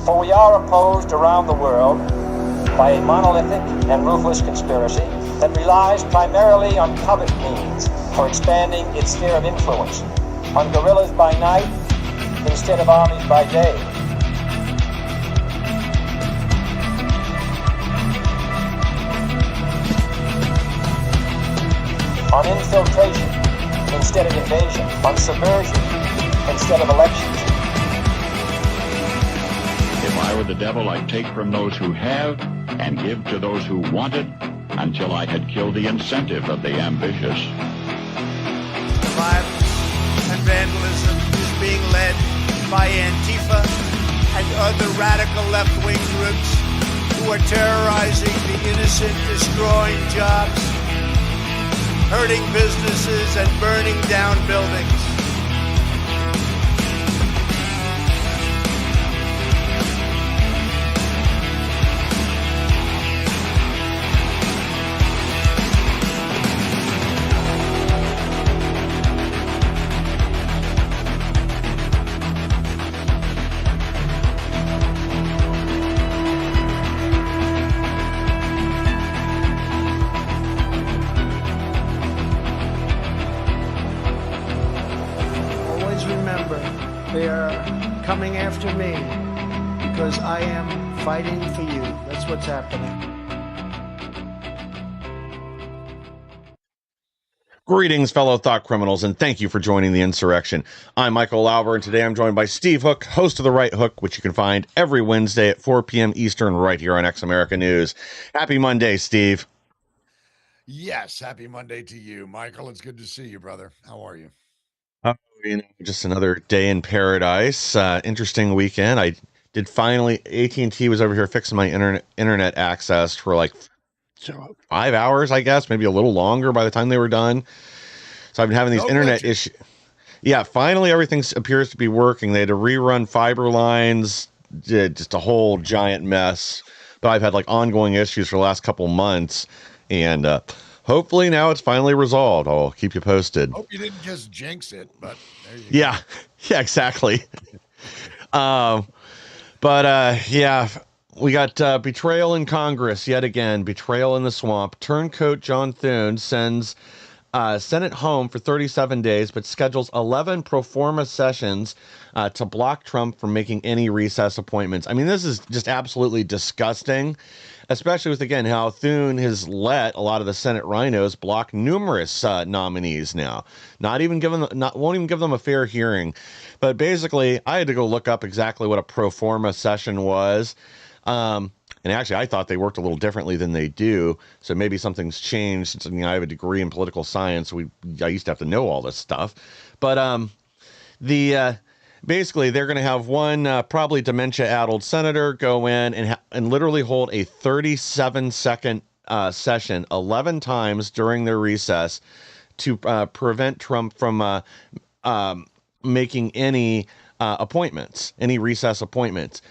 For we are opposed around the world by a monolithic and ruthless conspiracy that relies primarily on covert means for expanding its sphere of influence, on guerrillas by night instead of armies by day. On infiltration instead of invasion, on subversion instead of elections. If I were the devil, I'd take from those who have and give to those who wanted until I had killed the incentive of the ambitious. Violence and vandalism is being led by Antifa and other radical left-wing groups who are terrorizing the innocent, destroying jobs, hurting businesses, and burning down buildings. They are coming after me because I am fighting for you. That's what's happening. Greetings, fellow thought criminals, and thank you for joining the insurrection. I'm Michael Lauber, and today I'm joined by Steve Hook, host of The Right Hook, which you can find every Wednesday at 4 p.m. Eastern right here on X America News. Happy Monday, Steve. Yes, happy Monday to you, Michael. It's good to see you, brother. How are you? Just another day in paradise. Interesting weekend. I did finally. AT&T was over here fixing my internet access for like 5 hours, I guess, maybe a little longer by the time they were done. So I've been having these internet issues. Yeah, finally everything appears to be working. They had to rerun fiber lines, just a whole giant mess. But I've had like ongoing issues for the last couple months, and hopefully now it's finally resolved. I'll keep you posted. Hope you didn't just jinx it, but there you go. Yeah, exactly. Yeah, we got betrayal in Congress yet again. Betrayal in the swamp. Turncoat John Thune sends Senate home for 37 days, but schedules 11 pro forma sessions to block Trump from making any recess appointments. I mean, this is just absolutely disgusting, especially with, again, how Thune has let a lot of the Senate rhinos block numerous nominees now. Won't even give them a fair hearing. But basically, I had to go look up exactly what a pro forma session was. And actually, I thought they worked a little differently than they do. So maybe something's changed. Since, I have a degree in political science. I used to have to know all this stuff. But basically, they're going to have one probably dementia-addled senator go in and literally hold a 37-second session 11 times during their recess to prevent Trump from making any appointments, any recess appointments.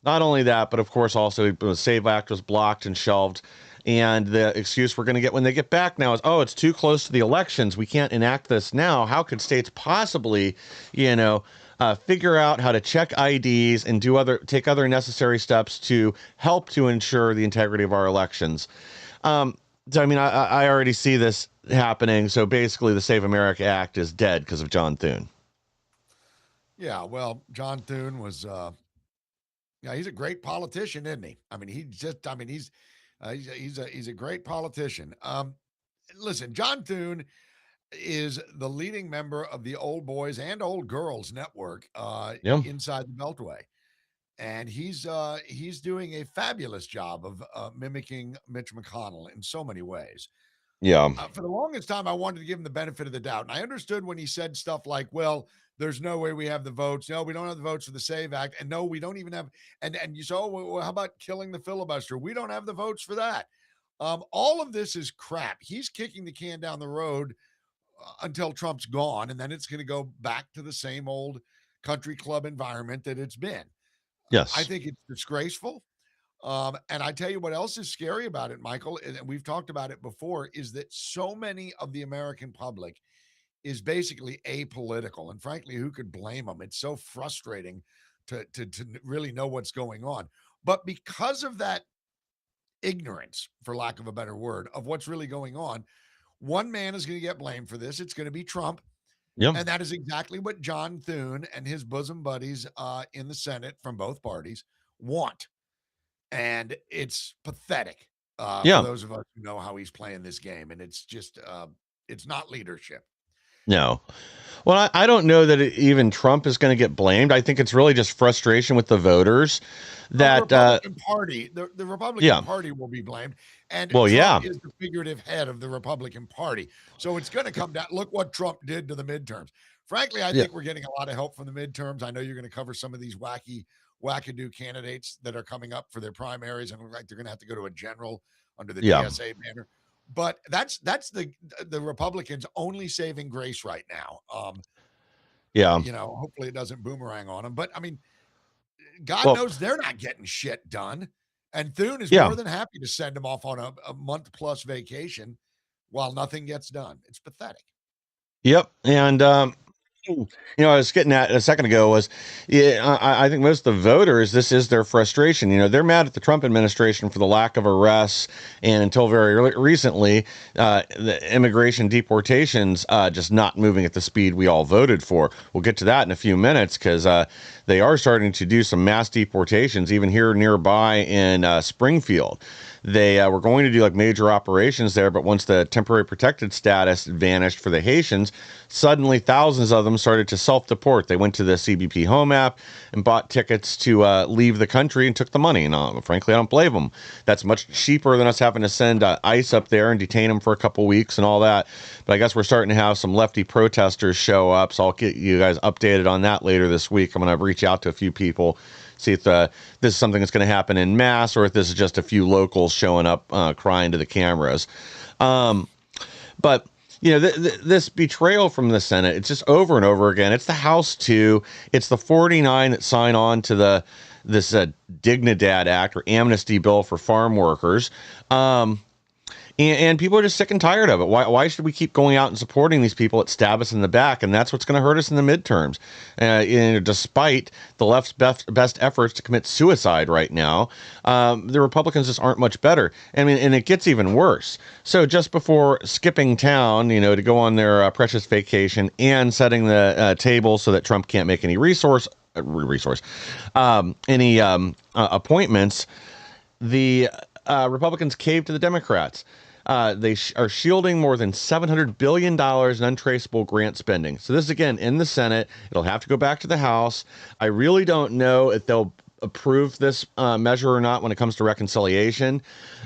Not only that, but of course also the SAVE Act was blocked and shelved. And the excuse we're going to get when they get back now is, oh, it's too close to the elections. We can't enact this now. How could states possibly, figure out how to check IDs and take other necessary steps to help to ensure the integrity of our elections? I already see this happening. So basically the Save America Act is dead because of John Thune. Yeah, well, John Thune was, he's a great politician, isn't he? I mean, he's a great politician. Listen, John Thune is the leading member of the Old Boys and Old Girls Network inside the Beltway. And he's doing a fabulous job of mimicking Mitch McConnell in so many ways. Yeah. For the longest time, I wanted to give him the benefit of the doubt. And I understood when he said stuff like, well, there's no way we have the votes. No, we don't have the votes for the SAVE Act. And no, we don't even have. And you say, oh, well, how about killing the filibuster? We don't have the votes for that. All of this is crap. He's kicking the can down the road until Trump's gone. And then it's going to go back to the same old country club environment that it's been. Yes. I think it's disgraceful. And I tell you what else is scary about it, Michael, and we've talked about it before, is that so many of the American public is basically apolitical. And frankly, who could blame them? It's so frustrating to really know what's going on. But because of that ignorance, for lack of a better word, of what's really going on, one man is going to get blamed for this. It's going to be Trump. Yeah. And that is exactly what John Thune and his bosom buddies in the Senate from both parties want. And it's pathetic for Yeah. those of us who know how he's playing this game. And it's just, it's not leadership. No. Well, I don't know that even Trump is going to get blamed. I think it's really just frustration with the voters Well, that, the Republican Party, the Republican yeah. Party will be blamed, and Well, Trump yeah. is the figurative head of the Republican Party. So it's going to come down. Look what Trump did to the midterms. Frankly, I Yeah. think we're getting a lot of help from the midterms. I know you're going to cover some of these wackadoo candidates that are coming up for their primaries, and look like they're going to have to go to a general under the Yeah. DSA banner. But that's the Republicans' only saving grace right now. Yeah. Hopefully it doesn't boomerang on them. But I mean, God Well, knows they're not getting shit done. And Thune is yeah. more than happy to send him off on a month plus vacation while nothing gets done. It's pathetic. Yep. And, I was getting at a second ago was, yeah, I think most of the voters, this is their frustration. They're mad at the Trump administration for the lack of arrests, and until very recently, the immigration deportations just not moving at the speed we all voted for. We'll get to that in a few minutes because they are starting to do some mass deportations, even here nearby in Springfield. They were going to do like major operations there, but once the temporary protected status vanished for the Haitians, suddenly thousands of them started to self-deport. They went to the CBP Home app and bought tickets to leave the country and took the money. And frankly, I don't blame them. That's much cheaper than us having to send ICE up there and detain them for a couple weeks and all that. But I guess we're starting to have some lefty protesters show up, so I'll get you guys updated on that later this week. I'm going to reach out to a few people, see if this is something that's going to happen in mass or if this is just a few locals showing up crying to the cameras. But this betrayal from the Senate, it's just over and over again. It's the House too. It's the 49 that sign on to this Dignidad Act or amnesty bill for farm workers. And people are just sick and tired of it. Why should we keep going out and supporting these people that stab us in the back? And that's what's going to hurt us in the midterms. Despite the left's best efforts to commit suicide right now, the Republicans just aren't much better. I mean, and it gets even worse. So just before skipping town, to go on their precious vacation and setting the table so that Trump can't make any appointments, the Republicans caved to the Democrats. They are shielding more than $700 billion in untraceable grant spending. So this is, again, in the Senate. It'll have to go back to the House. I really don't know if they'll approve this measure or not when it comes to reconciliation.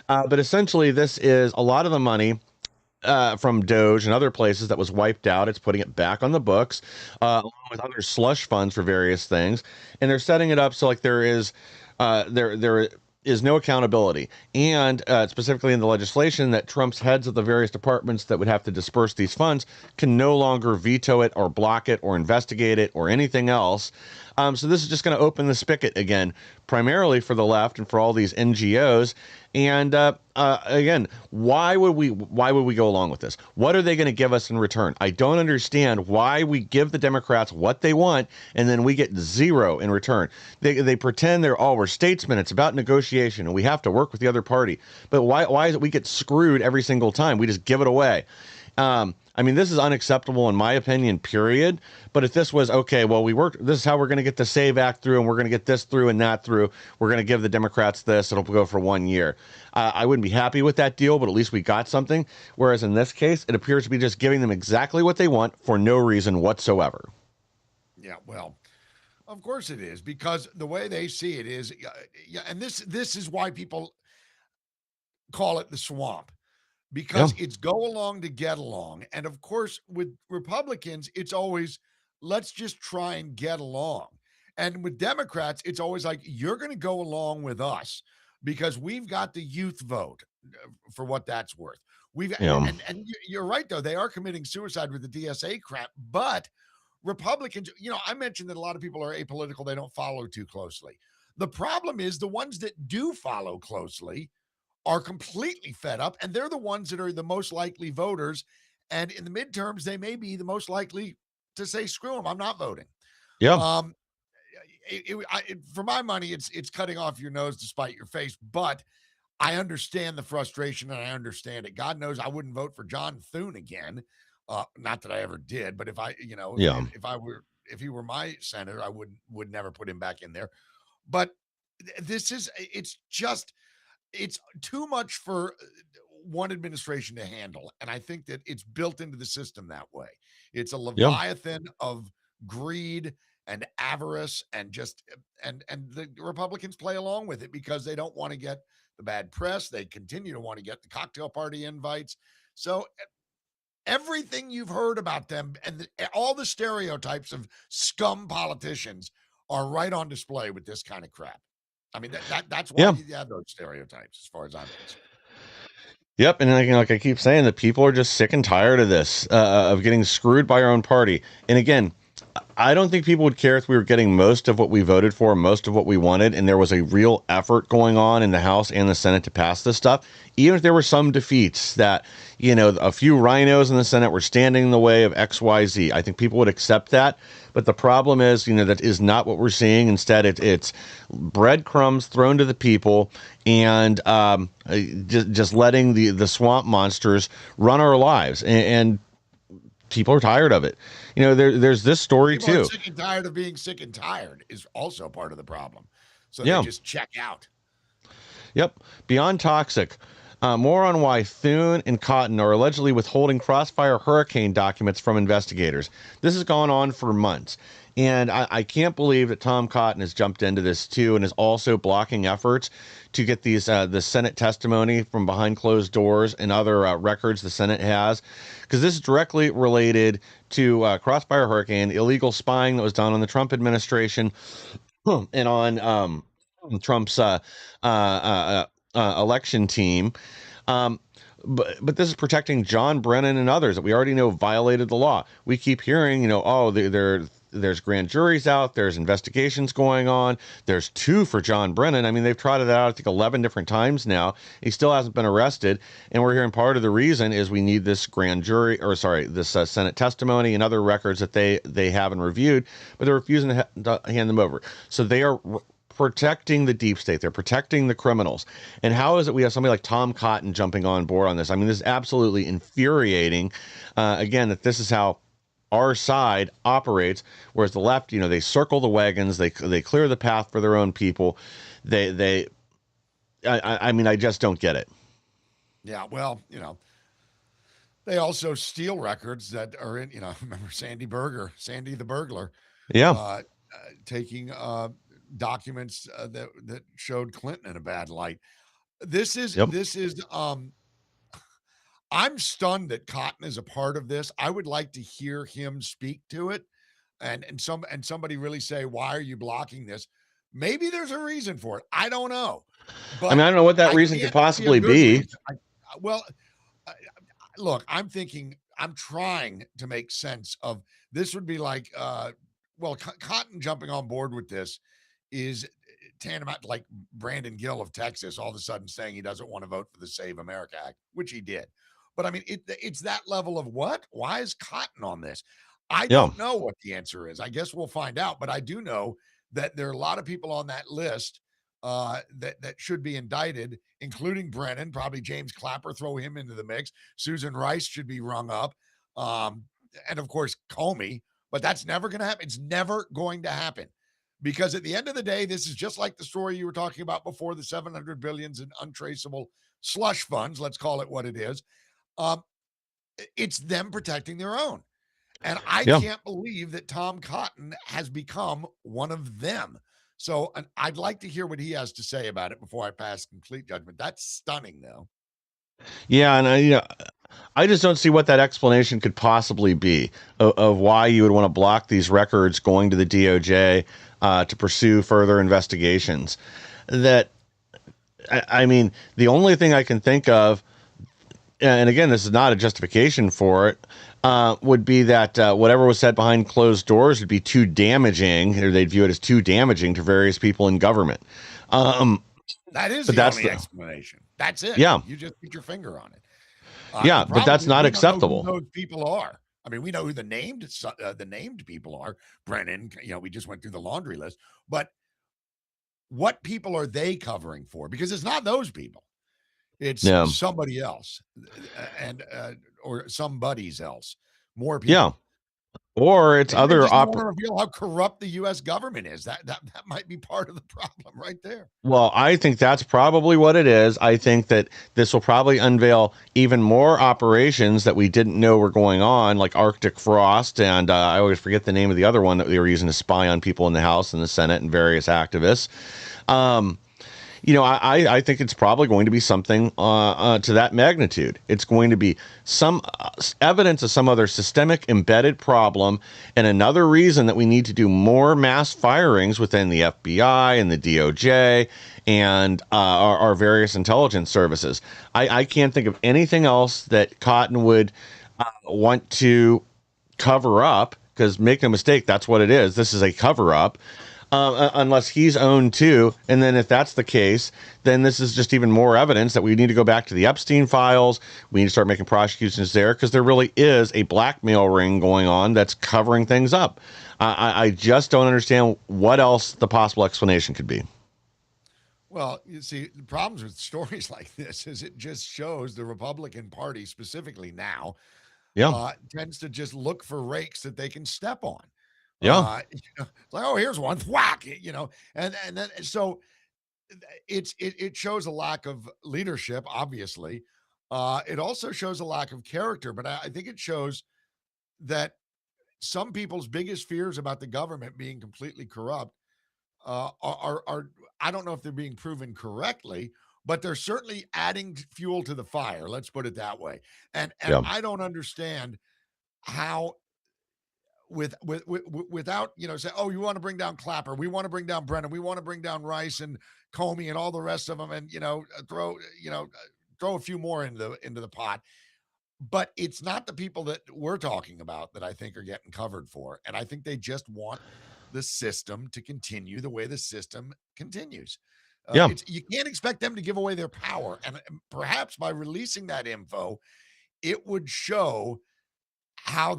But essentially, this is a lot of the money from Doge and other places that was wiped out. It's putting it back on the books, along with other slush funds for various things. And they're setting it up so like there is no accountability, and specifically in the legislation that Trump's heads of the various departments that would have to disperse these funds can no longer veto it or block it or investigate it or anything else. So this is just going to open the spigot again, primarily for the left and for all these NGOs. And again, why would we go along with this? What are they going to give us in return? I don't understand why we give the Democrats what they want and then we get zero in return. They pretend we're statesmen. It's about negotiation and we have to work with the other party. But why is it we get screwed every single time? We just give it away. I mean, this is unacceptable in my opinion, period. But if this was, okay, well, this is how we're going to get the SAVE Act through, and we're going to get this through and that through. We're going to give the Democrats this. It'll go for 1 year. I wouldn't be happy with that deal, but at least we got something. Whereas in this case, it appears to be just giving them exactly what they want for no reason whatsoever. Yeah, well, of course it is, because the way they see it is, and this is why people call it the swamp. Because it's go along to get along. And of course, with Republicans, it's always, let's just try and get along. And with Democrats, it's always like, you're going to go along with us because we've got the youth vote for what that's worth. And you're right, though. They are committing suicide with the DSA crap. But Republicans, I mentioned that a lot of people are apolitical. They don't follow too closely. The problem is the ones that do follow closely are completely fed up, and they're the ones that are the most likely voters. And in the midterms, they may be the most likely to say, screw them, I'm not voting. Yeah. for my money, it's cutting off your nose to spite your face. But I understand the frustration, and I understand it. God knows I wouldn't vote for John Thune again. Not that I ever did, but if I, Yeah. if he were my senator, I would never put him back in there. But it's too much for one administration to handle. And I think that it's built into the system that way. It's a Yeah. leviathan of greed and avarice, and the Republicans play along with it because they don't want to get the bad press. They continue to want to get the cocktail party invites. So everything you've heard about them and all the stereotypes of scum politicians are right on display with this kind of crap. I mean, that's why you have those stereotypes, as far as I'm concerned. Yep, and like I keep saying, that people are just sick and tired of this, of getting screwed by our own party. And again, I don't think people would care if we were getting most of what we voted for, most of what we wanted, and there was a real effort going on in the House and the Senate to pass this stuff. Even if there were some defeats that, a few rhinos in the Senate were standing in the way of X, Y, Z, I think people would accept that. But the problem is, that is not what we're seeing. Instead, it's breadcrumbs thrown to the people, and just letting the swamp monsters run our lives. And people are tired of it. There's this story people too. Are sick and tired of being sick and tired is also part of the problem. So Yeah. they just check out. Yep. Beyond toxic. More on why Thune and Cotton are allegedly withholding Crossfire hurricane documents from investigators. This has gone on for months. And I can't believe that Tom Cotton has jumped into this too, and is also blocking efforts to get the Senate testimony from behind closed doors and other records the Senate has, because this is directly related to Crossfire Hurricane, illegal spying that was done on the Trump administration and on Trump's election team. But this is protecting John Brennan and others that we already know violated the law. We keep hearing, there's grand juries out, there's investigations going on. There's 2 for John Brennan. I mean, they've trotted it out, I think, 11 different times now. He still hasn't been arrested. And we're hearing part of the reason is we need this this Senate testimony and other records that they haven't reviewed, but they're refusing to hand them over. So they are protecting the deep state. They're protecting the criminals. And how is it we have somebody like Tom Cotton jumping on board on this? I mean, this is absolutely infuriating. Again, that this is how our side operates, whereas the left, they circle the wagons, they clear the path for their own people. I mean, I just don't get it. Yeah, well, they also steal records that are in, remember Sandy the burglar, Yeah. taking documents that showed Clinton in a bad light. This is I'm stunned that Cotton is a part of this. I would like to hear him speak to it, and somebody really say, why are you blocking this? Maybe there's a reason for it. I don't know. But I mean, I don't know what that reason could possibly be. Look, I'm trying to make sense of this. Would be like, Cotton jumping on board with this is tantamount to like Brandon Gill of Texas all of a sudden saying he doesn't want to vote for the Save America Act, which he did. But I mean, it's that level of what? Why is Cotton on this? I don't know what the answer is. I guess we'll find out. But I do know that there are a lot of people on that list that should be indicted, including Brennan, probably James Clapper, throw him into the mix. Susan Rice should be rung up. And of course, Comey. But that's never going to happen. It's never going to happen. Because at the end of the day, this is just like the story you were talking about before, the 700 billions in untraceable slush funds. Let's call it what it is. It's them protecting their own. And I can't believe that Tom Cotton has become one of them. So I'd like to hear what he has to say about it before I pass complete judgment. That's stunning, though. Yeah, and I just don't see what that explanation could possibly be of why you would want to block these records going to the DOJ to pursue further investigations. I mean, the only thing I can think of, and again, this is not a justification for it, would be that whatever was said behind closed doors would be too damaging, or they'd view it as too damaging to various people in government. That is the only explanation. That's it. Yeah. You just put your finger on it. But that's not acceptable. Those people are. I mean, we know who the named people are. Brennan, we just went through the laundry list, but what people are they covering for? Because it's not those people. It's Yeah. somebody else, and or somebody's else. More Yeah. people. Or it's Maybe they other just don't want to reveal how corrupt the U.S. government is. That might be part of the problem right there. Well, I think that's probably what it is. I think that this will probably unveil even more operations that we didn't know were going on, like Arctic Frost, and I always forget the name of the other one that they were using to spy on people in the House and the Senate and various activists. Um, I think it's probably going to be something to that magnitude. It's going to be some evidence of some other systemic embedded problem, and another reason that we need to do more mass firings within the FBI and the DOJ and our various intelligence services. I can't think of anything else that Cotton would want to cover up, because make no mistake, that's what it is. This is a cover up. Unless he's owned too. And then if that's the case, then this is just even more evidence that we need to go back to the Epstein files. We need to start making prosecutions there, because there really is a blackmail ring going on that's covering things up. I just don't understand what else the possible explanation could be. Well, you see, the problems with stories like this is it just shows the Republican Party, specifically now, Yeah. tends to just look for rakes that they can step on. Yeah. It's like, oh, here's one, whack, and then so it shows a lack of leadership, obviously. It also shows a lack of character, but I think it shows that some people's biggest fears about the government being completely corrupt are I don't know if they're being proven correctly, but they're certainly adding fuel to the fire. Let's put it that way. And Yeah. I don't understand how without say, oh, you want to bring down Clapper, we want to bring down Brennan, we want to bring down Rice and Comey and all the rest of them, and throw a few more into the pot. But it's not the people that we're talking about that I think are getting covered for, and I think they just want the system to continue the way the system continues. Yeah. It's you can't expect them to give away their power, and perhaps by releasing that info, it would show how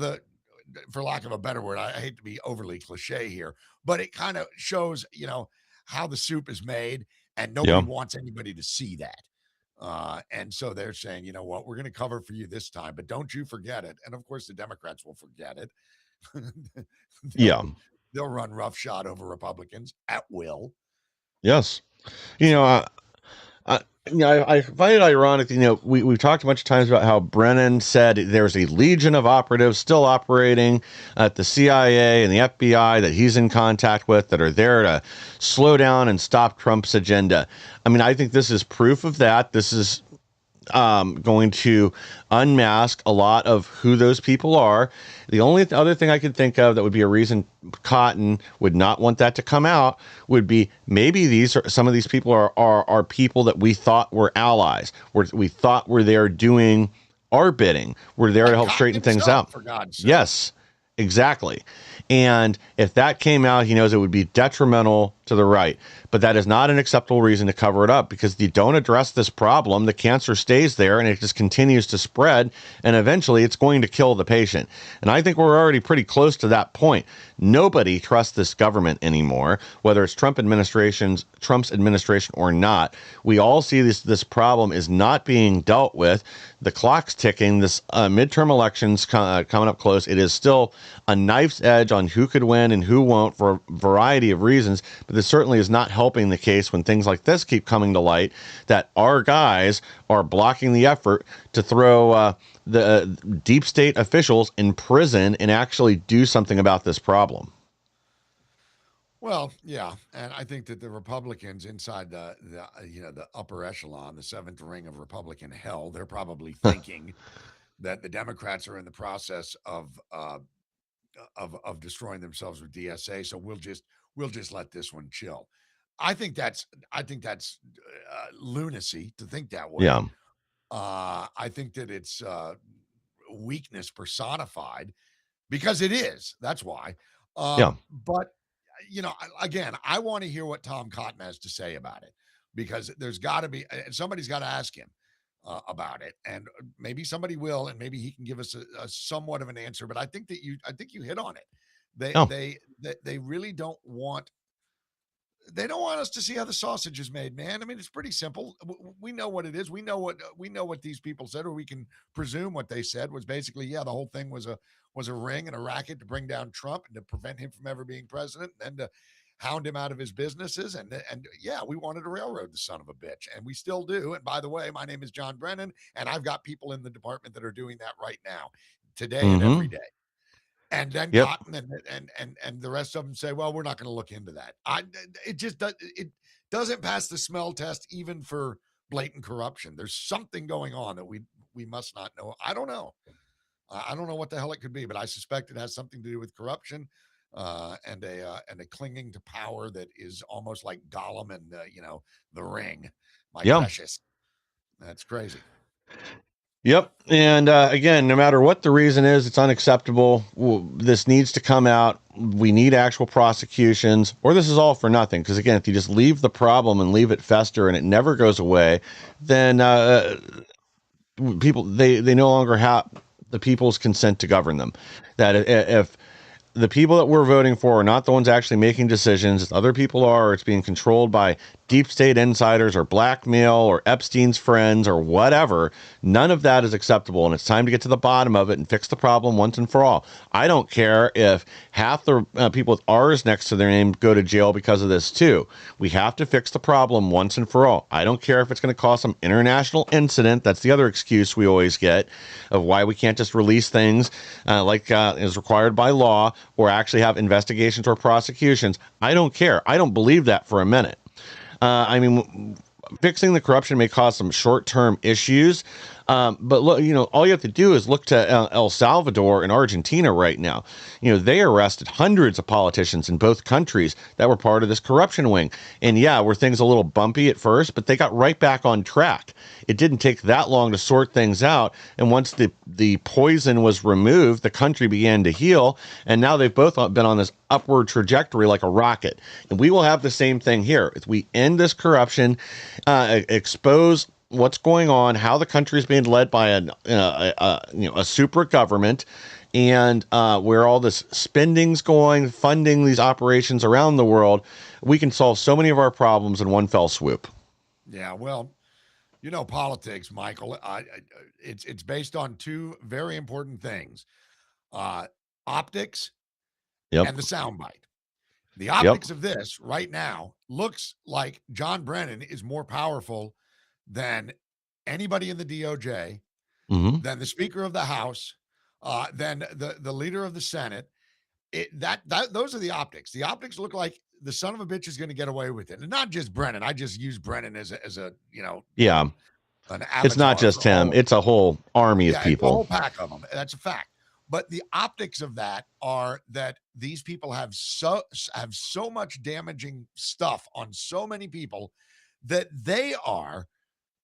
for lack of a better word, I hate to be overly cliche here, but it kind of shows, how the soup is made, and nobody Yeah. wants anybody to see that. And so they're saying, you know what, we're going to cover for you this time, but don't you forget it. And of course, the Democrats will forget it. Yeah. They'll run roughshod over Republicans at will. Yes. So, I find it ironic. We've talked a bunch of times about how Brennan said there's a legion of operatives still operating at the CIA and the FBI that he's in contact with that are there to slow down and stop Trump's agenda. I mean, I think this is proof of that. This is going to unmask a lot of who those people are. The only other thing I could think of that would be a reason Cotton would not want that to come out would be maybe some of these people are people that we thought were allies, we thought were there doing our bidding. We're there to help Cotton straighten things himself, out. for God's sake. Yes, exactly. And if that came out, he knows it would be detrimental to the right. But that is not an acceptable reason to cover it up, because you don't address this problem, the cancer stays there and it just continues to spread, and eventually it's going to kill the patient. And I think we're already pretty close to that point. Nobody trusts this government anymore, whether it's Trump's administration or not. We all see this problem is not being dealt with. The clock's ticking. This midterm elections coming up close. It is still a knife's edge on who could win and who won't for a variety of reasons, but this certainly is not helping the case when things like this keep coming to light, that our guys are blocking the effort to throw the deep state officials in prison and actually do something about this problem. Well, yeah, and I think that the Republicans inside the upper echelon, the seventh ring of Republican hell, they're probably thinking that the Democrats are in the process of destroying themselves with DSA, so we'll just let this one chill. I think that's lunacy to think that way. Yeah. I think that it's weakness personified, because it is. That's why. Yeah. But again, I want to hear what Tom Cotton has to say about it, because there's got to be somebody's got to ask him. about it, and maybe somebody will, and maybe he can give us a somewhat of an answer. But I think you hit on it. Oh, They really don't want. They don't want us to see how the sausage is made, man. I mean, it's pretty simple. We know what it is. We know what these people said, or we can presume what they said was basically, yeah, the whole thing was a ring and a racket to bring down Trump and to prevent him from ever being president, and to hound him out of his businesses. And yeah, we wanted to railroad the son of a bitch, and we still do. And by the way, my name is John Brennan, and I've got people in the department that are doing that right now, today and every mm-hmm. day. And then Yep. Cotton and the rest of them say, well, we're not going to look into that. It just does, it doesn't pass the smell test even for blatant corruption. There's something going on that we must not know. I don't know. I don't know what the hell it could be, but I suspect it has something to do with corruption, and a clinging to power that is almost like Gollum and the Ring, my Yeah. precious. That's crazy. Yep. And again, no matter what the reason is, it's unacceptable. This needs to come out. We need actual prosecutions, or this is all for nothing. Because again, if you just leave the problem and leave it fester and it never goes away, then people they no longer have the people's consent to govern them. That if the people that we're voting for are not the ones actually making decisions, other people are, or it's being controlled by deep state insiders or blackmail or Epstein's friends or whatever, none of that is acceptable. And it's time to get to the bottom of it and fix the problem once and for all. I don't care if half the people with R's next to their name go to jail because of this too. We have to fix the problem once and for all. I don't care if it's going to cause some international incident. That's the other excuse we always get of why we can't just release things like is required by law, or actually have investigations or prosecutions. I don't care. I don't believe that for a minute. I mean, fixing the corruption may cause some short-term issues, but look, all you have to do is look to El Salvador and Argentina right now. They arrested hundreds of politicians in both countries that were part of this corruption wing. And yeah, were things a little bumpy at first, but they got right back on track. It didn't take that long to sort things out. And once the poison was removed, the country began to heal. And now they've both been on this upward trajectory like a rocket. And we will have the same thing here. If we end this corruption, expose what's going on, how the country is being led by a super government, and where all this spending's going, funding these operations around the world, we can solve so many of our problems in one fell swoop. Yeah, well, politics, Michael. It's based on two very important things: optics Yep. and the soundbite. The Yep. optics of this right now looks like John Brennan is more powerful than anybody in the DOJ, Mm-hmm. than the Speaker of the House, than the leader of the Senate. Those are the optics. The optics look like the son of a bitch is going to get away with it, and not just Brennan. I just use Brennan as a Yeah. an It's not avatar just for him. all. It's a whole army of Yeah, it's a whole people. pack of them. That's a fact. But the optics of that are that these people have so much damaging stuff on so many people that they are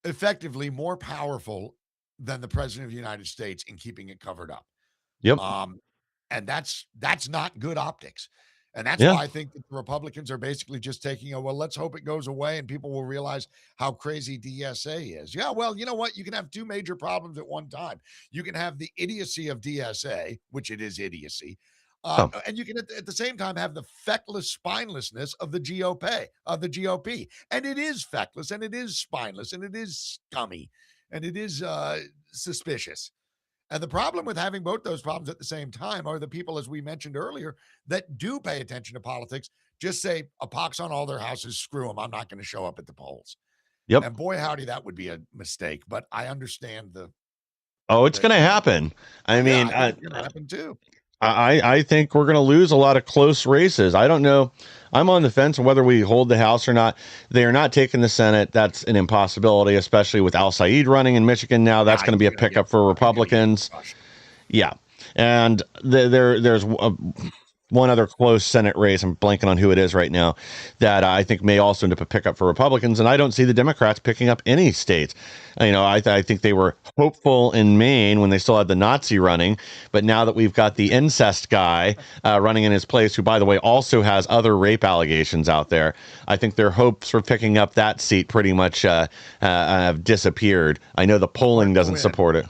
effectively more powerful than the president of the United States in keeping it covered up. Yep. And that's not good optics. And that's Yeah. why I think that the Republicans are basically just taking well, let's hope it goes away and people will realize how crazy DSA is. Yeah, well, you know what? You can have two major problems at one time. You can have the idiocy of DSA, which it is idiocy. Oh. And you can at the same time have the feckless spinelessness of the GOP. And it is feckless, and it is spineless, and it is scummy, and it is suspicious. And the problem with having both those problems at the same time are the people, as we mentioned earlier, that do pay attention to politics, just say a pox on all their houses, screw them. I'm not going to show up at the polls. Yep. And boy, howdy, that would be a mistake. But I understand It's going to happen. I mean, I think it's going to happen too. I think we're going to lose a lot of close races. I don't know. I'm on the fence on whether we hold the House or not. They are not taking the Senate. That's an impossibility, especially with Al Said running in Michigan now. That's going to be a pickup for Republicans. Yeah. And there's one other close Senate race. I'm blanking on who it is right now that I think may also end up a pickup for Republicans. And I don't see the Democrats picking up any states. I think they were hopeful in Maine when they still had the Nazi running. But now that we've got the incest guy running in his place, who, by the way, also has other rape allegations out there, I think their hopes for picking up that seat pretty much have disappeared. I know the polling doesn't support it.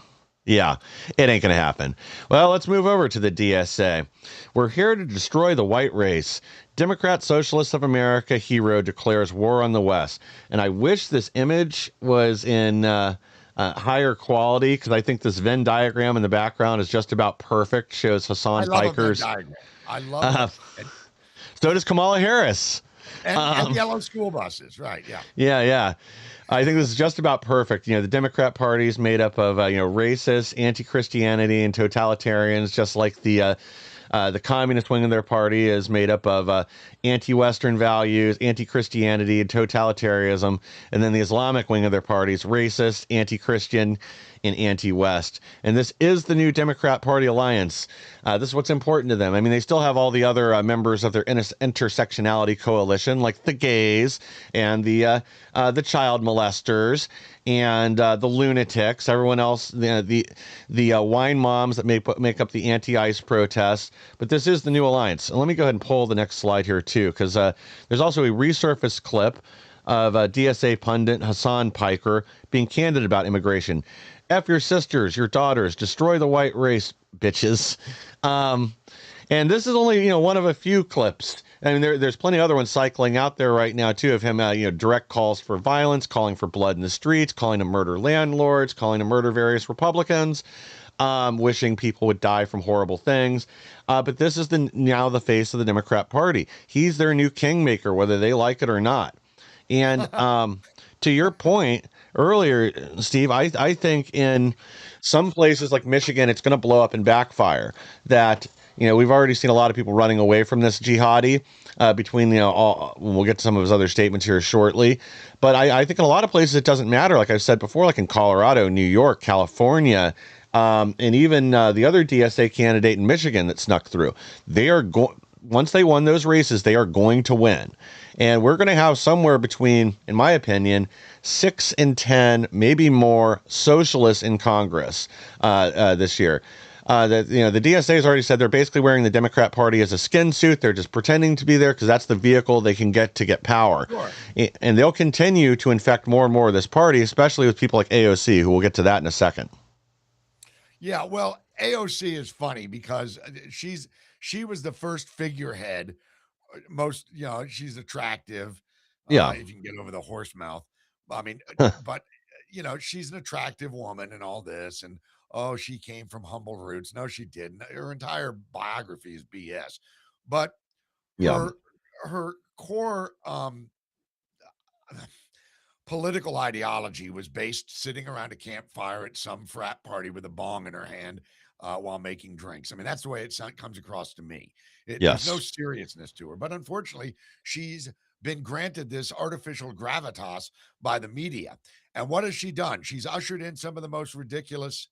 Yeah, it ain't going to happen. Well, let's move over to the DSA. We're here to destroy the white race. Democrat Socialists of America hero declares war on the West. And I wish this image was in higher quality, because I think this Venn diagram in the background is just about perfect. Shows Hassan Piker's. I love it. So does Kamala Harris. And yellow school buses, right? Yeah. Yeah. I think this is just about perfect. The Democrat Party is made up of racists, anti-Christianity, and totalitarians, just like the communist wing of their party is made up of anti-Western values, anti-Christianity, and totalitarianism. And then the Islamic wing of their party is racist, anti-Christian, and anti-West. And this is the new Democrat Party alliance. This is what's important to them. I mean, they still have all the other members of their intersectionality coalition, like the gays and the child molesters and the lunatics. Everyone else, the wine moms that make up the anti-ICE protests. But this is the new alliance. And let me go ahead and pull the next slide here too, because there's also a resurfaced clip of DSA pundit Hassan Piker being candid about immigration. F your sisters, your daughters, destroy the white race, bitches. And this is only, one of a few clips. I mean, there's plenty of other ones cycling out there right now, too, of him, direct calls for violence, calling for blood in the streets, calling to murder landlords, calling to murder various Republicans, wishing people would die from horrible things. But this is now the face of the Democrat Party. He's their new kingmaker, whether they like it or not. And to your point earlier, Steve, I think in some places like Michigan, it's going to blow up and backfire. That, we've already seen a lot of people running away from this jihadi between, we'll get to some of his other statements here shortly. But I think in a lot of places it doesn't matter. Like I've said before, like in Colorado, New York, California, and even the other DSA candidate in Michigan that snuck through. They are once they won those races, they are going to win. And we're going to have somewhere between, in my opinion, 6 and 10, maybe more socialists in Congress this year. The DSA has already said they're basically wearing the Democrat Party as a skin suit. They're just pretending to be there because that's the vehicle they can get to get power. Sure. And they'll continue to infect more and more of this party, especially with people like AOC, who we'll get to that in a second. Yeah, well, AOC is funny because she was the first figurehead. Most, she's attractive. Yeah. If you can get over the horse mouth. I mean, but, she's an attractive woman and all this. And, she came from humble roots. No, she didn't. Her entire biography is BS. But her core political ideology was based sitting around a campfire at some frat party with a bong in her hand while making drinks. I mean, that's the way it comes across to me. There's no seriousness to her. But unfortunately, she's been granted this artificial gravitas by the media. And what has she done? She's ushered in some of the most ridiculous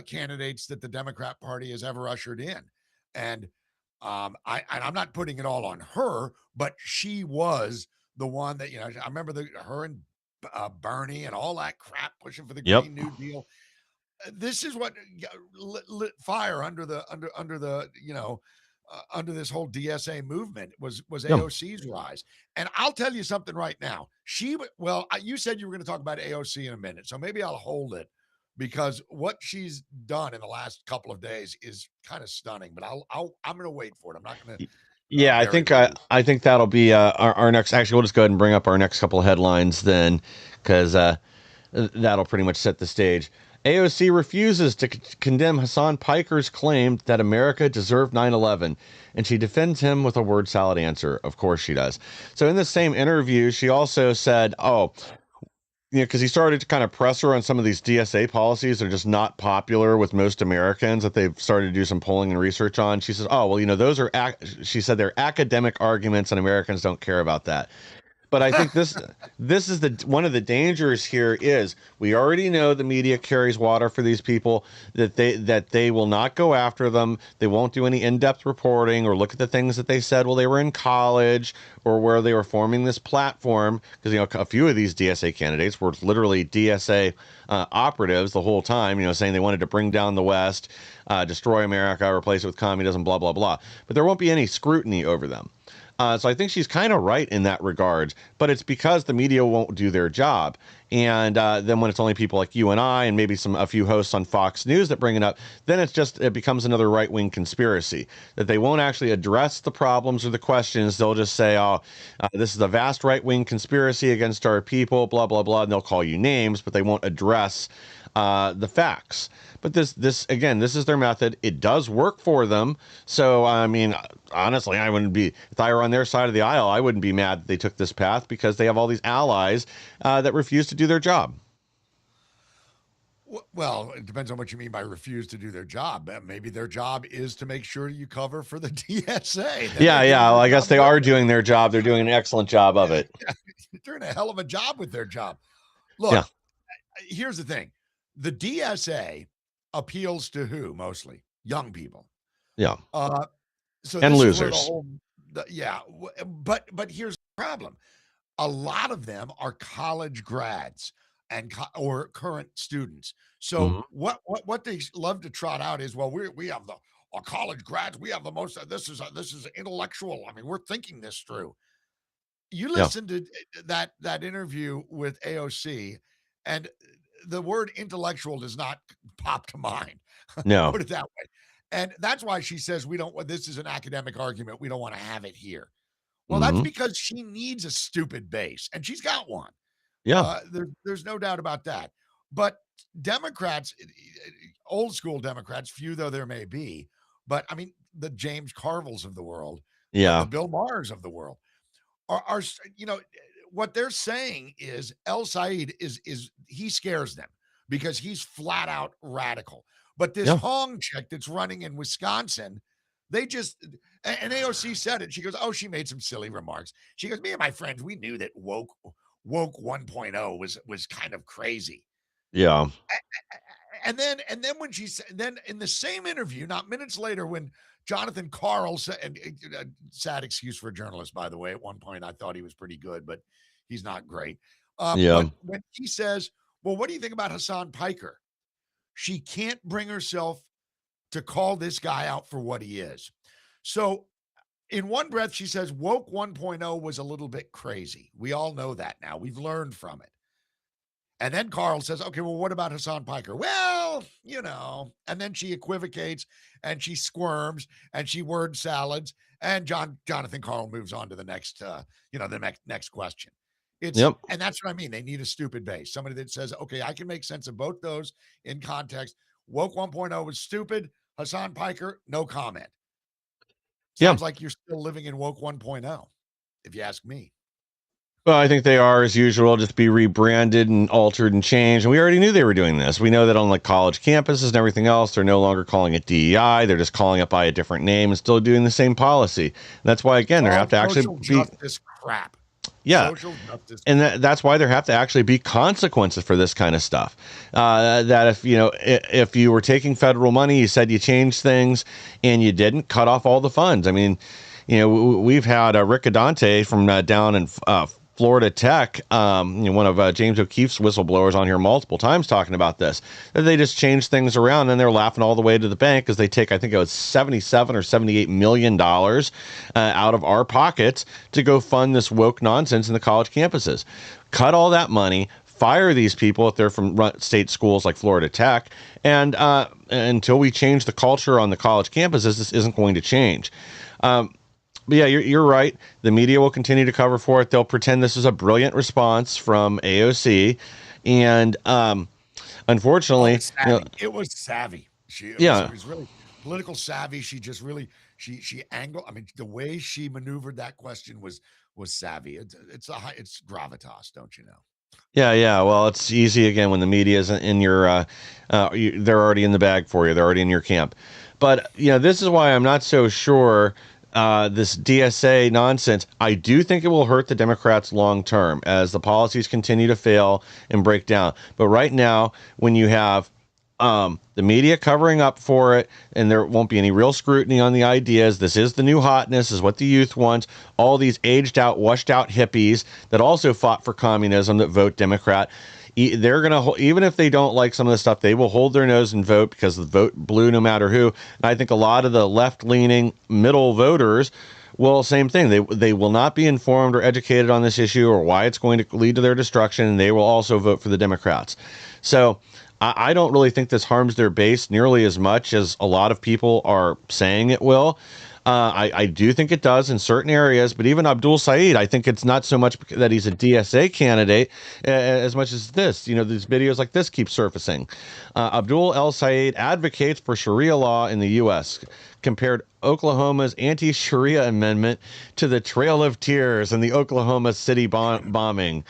candidates that the Democrat Party has ever ushered in. And I'm not putting it all on her, but she was the one that, I remember her and Bernie and all that crap pushing for the Green New Deal. This is what lit fire under this whole DSA movement was AOC's rise. And I'll tell you something right now. You said you were going to talk about AOC in a minute, so maybe I'll hold it, because what she's done in the last couple of days is kind of stunning. But I'm going to wait for it. I'm not going to. Yeah, I think that'll be our next. Actually, we'll just go ahead and bring up our next couple of headlines then, because that'll pretty much set the stage. AOC refuses to condemn Hassan Piker's claim that America deserved 9/11, and she defends him with a word salad answer. Of course she does. So in the same interview, she also said, because he started to kind of press her on some of these DSA policies that are just not popular with most Americans that they've started to do some polling and research on. She says, those are, she said, they're academic arguments and Americans don't care about that. But I think this is the one of the dangers here is we already know the media carries water for these people, that they will not go after them. They won't do any in-depth reporting or look at the things that they said while they were in college or where they were forming this platform, because a few of these DSA candidates were literally DSA operatives the whole time, saying they wanted to bring down the West, destroy America, replace it with communism, blah blah blah. But there won't be any scrutiny over them. So I think she's kind of right in that regard, but it's because the media won't do their job. And then when it's only people like you and I, and maybe a few hosts on Fox News that bring it up, then it becomes another right wing conspiracy that they won't actually address the problems or the questions. They'll just say, "Oh, this is a vast right wing conspiracy against our people," blah blah blah, and they'll call you names, but they won't address the facts. But this again, this is their method. It does work for them. So I mean, honestly, I wouldn't be, if I were on their side of the aisle, I wouldn't be mad that they took this path, because they have all these allies that refuse to do their job. Well, it depends on what you mean by refuse to do their job. Maybe their job is to make sure you cover for the DSA. Yeah. Well, I guess they are doing their job. They're doing an excellent job of it. They're doing a hell of a job with their job. Look, Yeah. Here's the thing. The DSA appeals to who mostly? Young people. Yeah. So And this is losers. where but here's the problem. A lot of them are college grads and or current students. So Mhm. what they love to trot out is, well, we have our college grads. We have the most. This is intellectual. I mean, we're thinking this through. You Yeah. listen to that interview with AOC, and the word intellectual does not pop to mind. No. Put it that way. And that's why she says we don't. This is an academic argument. We don't want to have it here. Well, that's Hmm. because she needs a stupid base, and she's got one. Yeah. There's no doubt about that. But Democrats, old school Democrats, few though there may be, but I mean the James Carvilles of the world, the Yeah. Bill Maher's of the world, are what they're saying is El Said is he scares them because he's flat out radical. But this Yeah. Hong chick that's running in Wisconsin, they just and AOC said it. She goes, "Oh, she made some silly remarks." She goes, "Me and my friends, we knew that woke 1.0 was kind of crazy." Yeah. And then when she said, then in the same interview, not minutes later, when Jonathan Karl said, and sad excuse for a journalist, by the way, at one point I thought he was pretty good, but he's not great. Yeah. But when he says, "Well, what do you think about Hassan Piker?" She can't bring herself to call this guy out for what he is. So in one breath, she says woke 1.0 was a little bit crazy. We all know that now. We've learned from it. And then Carl says, "Okay, well, what about Hassan Piker?" Well, and then she equivocates and she squirms and she word salads. And Jonathan Carl moves on to the next, the next question. Yep. And that's what I mean. They need a stupid base. Somebody that says, "Okay, I can make sense of both those in context." Woke 1.0 was stupid. Hassan Piker, no comment. Yeah. Sounds like you're still living in woke 1.0, if you ask me. Well, I think they are, as usual, just be rebranded and altered and changed. And we already knew they were doing this. We know that on like college campuses and everything else, they're no longer calling it DEI. They're just calling it by a different name and still doing the same policy. And that's why, again, there have to actually Social be justice crap. Yeah. Social justice. And that's why there have to actually be consequences for this kind of stuff. That if you were taking federal money, you said you changed things and you didn't, cut off all the funds. I mean, we've had Rick Adante from down in Florida Tech, one of James O'Keefe's whistleblowers on here multiple times talking about this, that they just changed things around and they're laughing all the way to the bank because they take, I think it was $77 or $78 million out of our pockets to go fund this woke nonsense in the college campuses. Cut all that money, fire these people if they're from state schools like Florida Tech, and until we change the culture on the college campuses, this isn't going to change. But yeah, you're right. The media will continue to cover for it. They'll pretend this is a brilliant response from AOC, and unfortunately, it was savvy. It was really political savvy. She just really she angled. I mean, the way she maneuvered that question was savvy. It's gravitas, don't you know? Yeah. Well, it's easy again when the media is in your. They're already in the bag for you. They're already in your camp. But this is why I'm not so sure this DSA nonsense, I do think it will hurt the Democrats long term as the policies continue to fail and break down. But right now, when you have the media covering up for it, and there won't be any real scrutiny on the ideas. This is the new hotness, is what the youth wants. All these aged out, washed out hippies that also fought for communism that vote Democrat. They're gonna, even if they don't like some of the stuff, they will hold their nose and vote because the vote blue no matter who. And I think a lot of the left leaning middle voters well, same thing. They will not be informed or educated on this issue or why it's going to lead to their destruction, and they will also vote for the Democrats. So I don't really think this harms their base nearly as much as a lot of people are saying it will. I do think it does in certain areas, but even Abdul Saeed, I think it's not so much that he's a DSA candidate as much as this. You know, these videos like this keep surfacing. Abdul El Saeed advocates for Sharia law in the U.S., compared Oklahoma's anti-Sharia amendment to the Trail of Tears and the Oklahoma City bombing.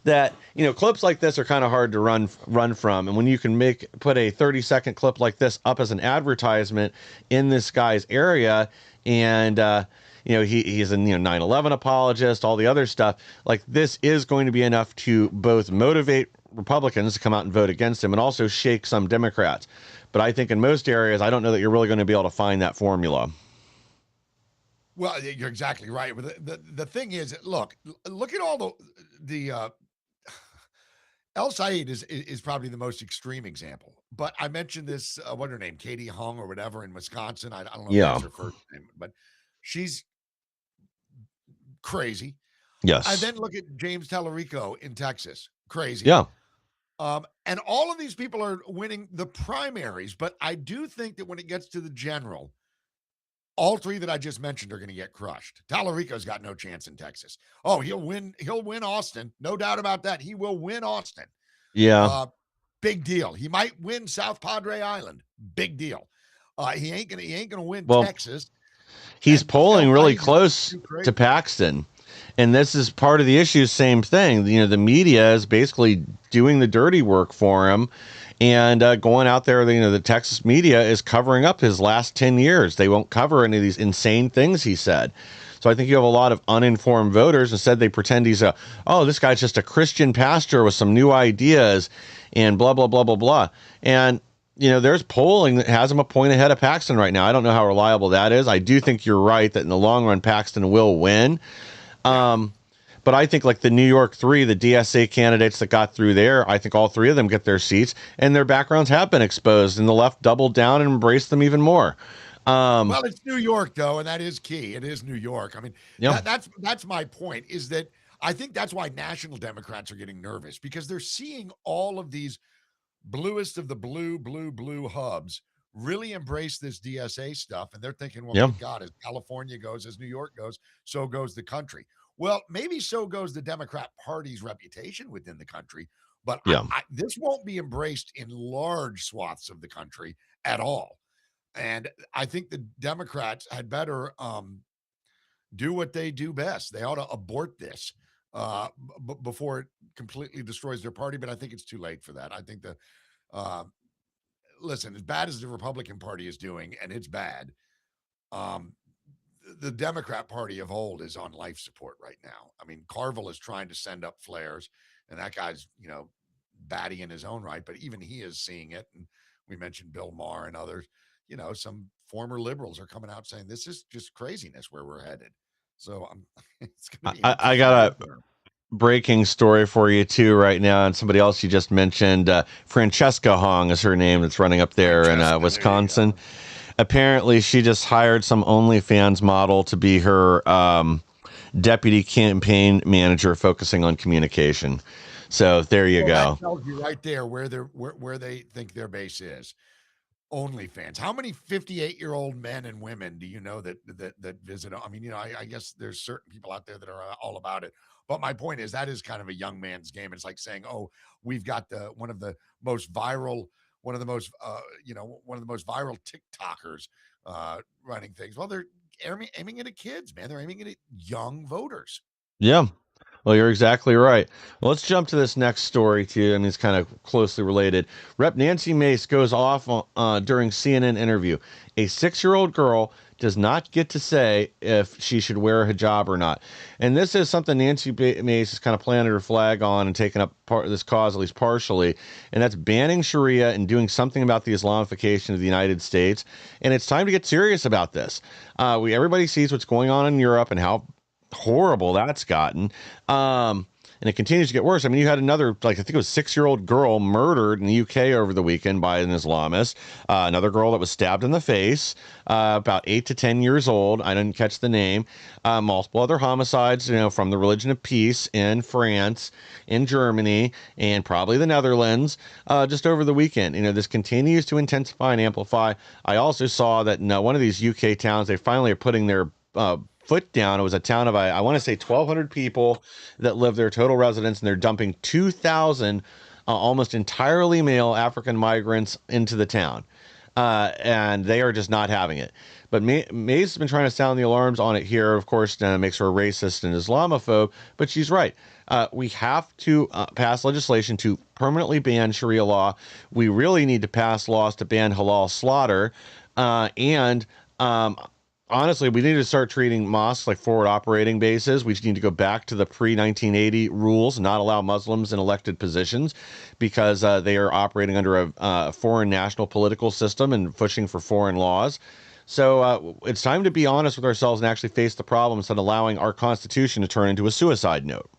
That clips like this are kind of hard to run from, and when you can put a 30-second clip like this up as an advertisement in this guy's area, and he's a 9/11 apologist, all the other stuff, like this is going to be enough to both motivate Republicans to come out and vote against him and also shake some Democrats. But I think in most areas, I don't know that you're really going to be able to find that formula. Well, you're exactly right. The thing is, look at all the El Said is probably the most extreme example. But I mentioned this, what's her name, Katie Hung or whatever in Wisconsin. I don't know if Yeah. that's her first name, but she's crazy. Yes. I then look at James Tallarico in Texas, crazy. Yeah. And all of these people are winning the primaries, but I do think that when it gets to the general, all three that I just mentioned are going to get crushed. Tallarico's got no chance in Texas. Oh, he'll win Austin. No doubt about that. He will win Austin. Yeah. Big deal. He might win South Padre Island. Big deal. He ain't gonna win Texas. He's polling really close to Paxton. And this is part of the issue. Same thing. The media is basically doing the dirty work for him and going out there. The Texas media is covering up his last 10 years. They won't cover any of these insane things he said. So I think you have a lot of uninformed voters. Instead, they pretend he's this guy's just a Christian pastor with some new ideas and blah, blah, blah, blah, blah. And, there's polling that has him a point ahead of Paxton right now. I don't know how reliable that is. I do think you're right that in the long run, Paxton will win. But I think like the New York 3, the DSA candidates that got through there, I think all three of them get their seats, and their backgrounds have been exposed, and the left doubled down and embraced them even more. Well, it's New York, though, and that is key. It is New York. I mean, that's my point, is that I think that's why national Democrats are getting nervous, because they're seeing all of these bluest of the blue hubs really embrace this DSA stuff. And they're thinking, well, my God, as California goes, as New York goes, so goes the country. Well, maybe so goes the Democrat Party's reputation within the country. But this won't be embraced in large swaths of the country at all. And I think the Democrats had better do what they do best. They ought to abort this before it completely destroys their party. But I think it's too late for that. I think listen, as bad as the Republican Party is doing, and it's bad, the Democrat Party of old is on life support right now. I mean, Carville is trying to send up flares, and that guy's, batty in his own right, but even he is seeing it. And we mentioned Bill Maher and others. Some former liberals are coming out saying this is just craziness where we're headed. So it's going to be. I got a breaking story for you too right now, and somebody else you just mentioned, Francesca Hong is her name, that's running up there in Wisconsin. Apparently, she just hired some OnlyFans model to be her deputy campaign manager, focusing on communication. So there you go. That tells you right there where they think their base is. OnlyFans. How many 58-year-old men and women do you know that visit? I mean, I guess there's certain people out there that are all about it. But my point is that is kind of a young man's game. It's like saying, "Oh, we've got one of the most viral TikTokers running things." Well, they're aiming it at kids, man. They're aiming it at young voters. Yeah. Well, you're exactly right. Well, let's jump to this next story, too. I mean, it's kind of closely related. Rep. Nancy Mace goes off during CNN interview. A 6-year-old girl does not get to say if she should wear a hijab or not. And this is something Nancy Mace has kind of planted her flag on and taken up part of this cause, at least partially. And that's banning Sharia and doing something about the Islamification of the United States. And it's time to get serious about this. Everybody sees what's going on in Europe and how horrible that's gotten. And it continues to get worse. I mean, you had another, like, I think it was 6-year-old girl murdered in the UK over the weekend by an Islamist. Another girl that was stabbed in the face, about 8 to 10 years old. I didn't catch the name. Multiple other homicides, from the Religion of Peace in France, in Germany, and probably the Netherlands, just over the weekend. This continues to intensify and amplify. I also saw that in one of these UK towns, they finally are putting their foot down. It was a town of, I want to say 1,200 people that live there, total residents, and they're dumping 2,000 almost entirely male African migrants into the town. And they are just not having it. But May's been trying to sound the alarms on it here. Of course, makes her a racist and Islamophobe, but she's right. We have to pass legislation to permanently ban Sharia law. We really need to pass laws to ban halal slaughter. And honestly, we need to start treating mosques like forward operating bases. We just need to go back to the pre-1980 rules, not allow Muslims in elected positions because they are operating under a foreign national political system and pushing for foreign laws. So it's time to be honest with ourselves and actually face the problem instead of allowing our Constitution to turn into a suicide note.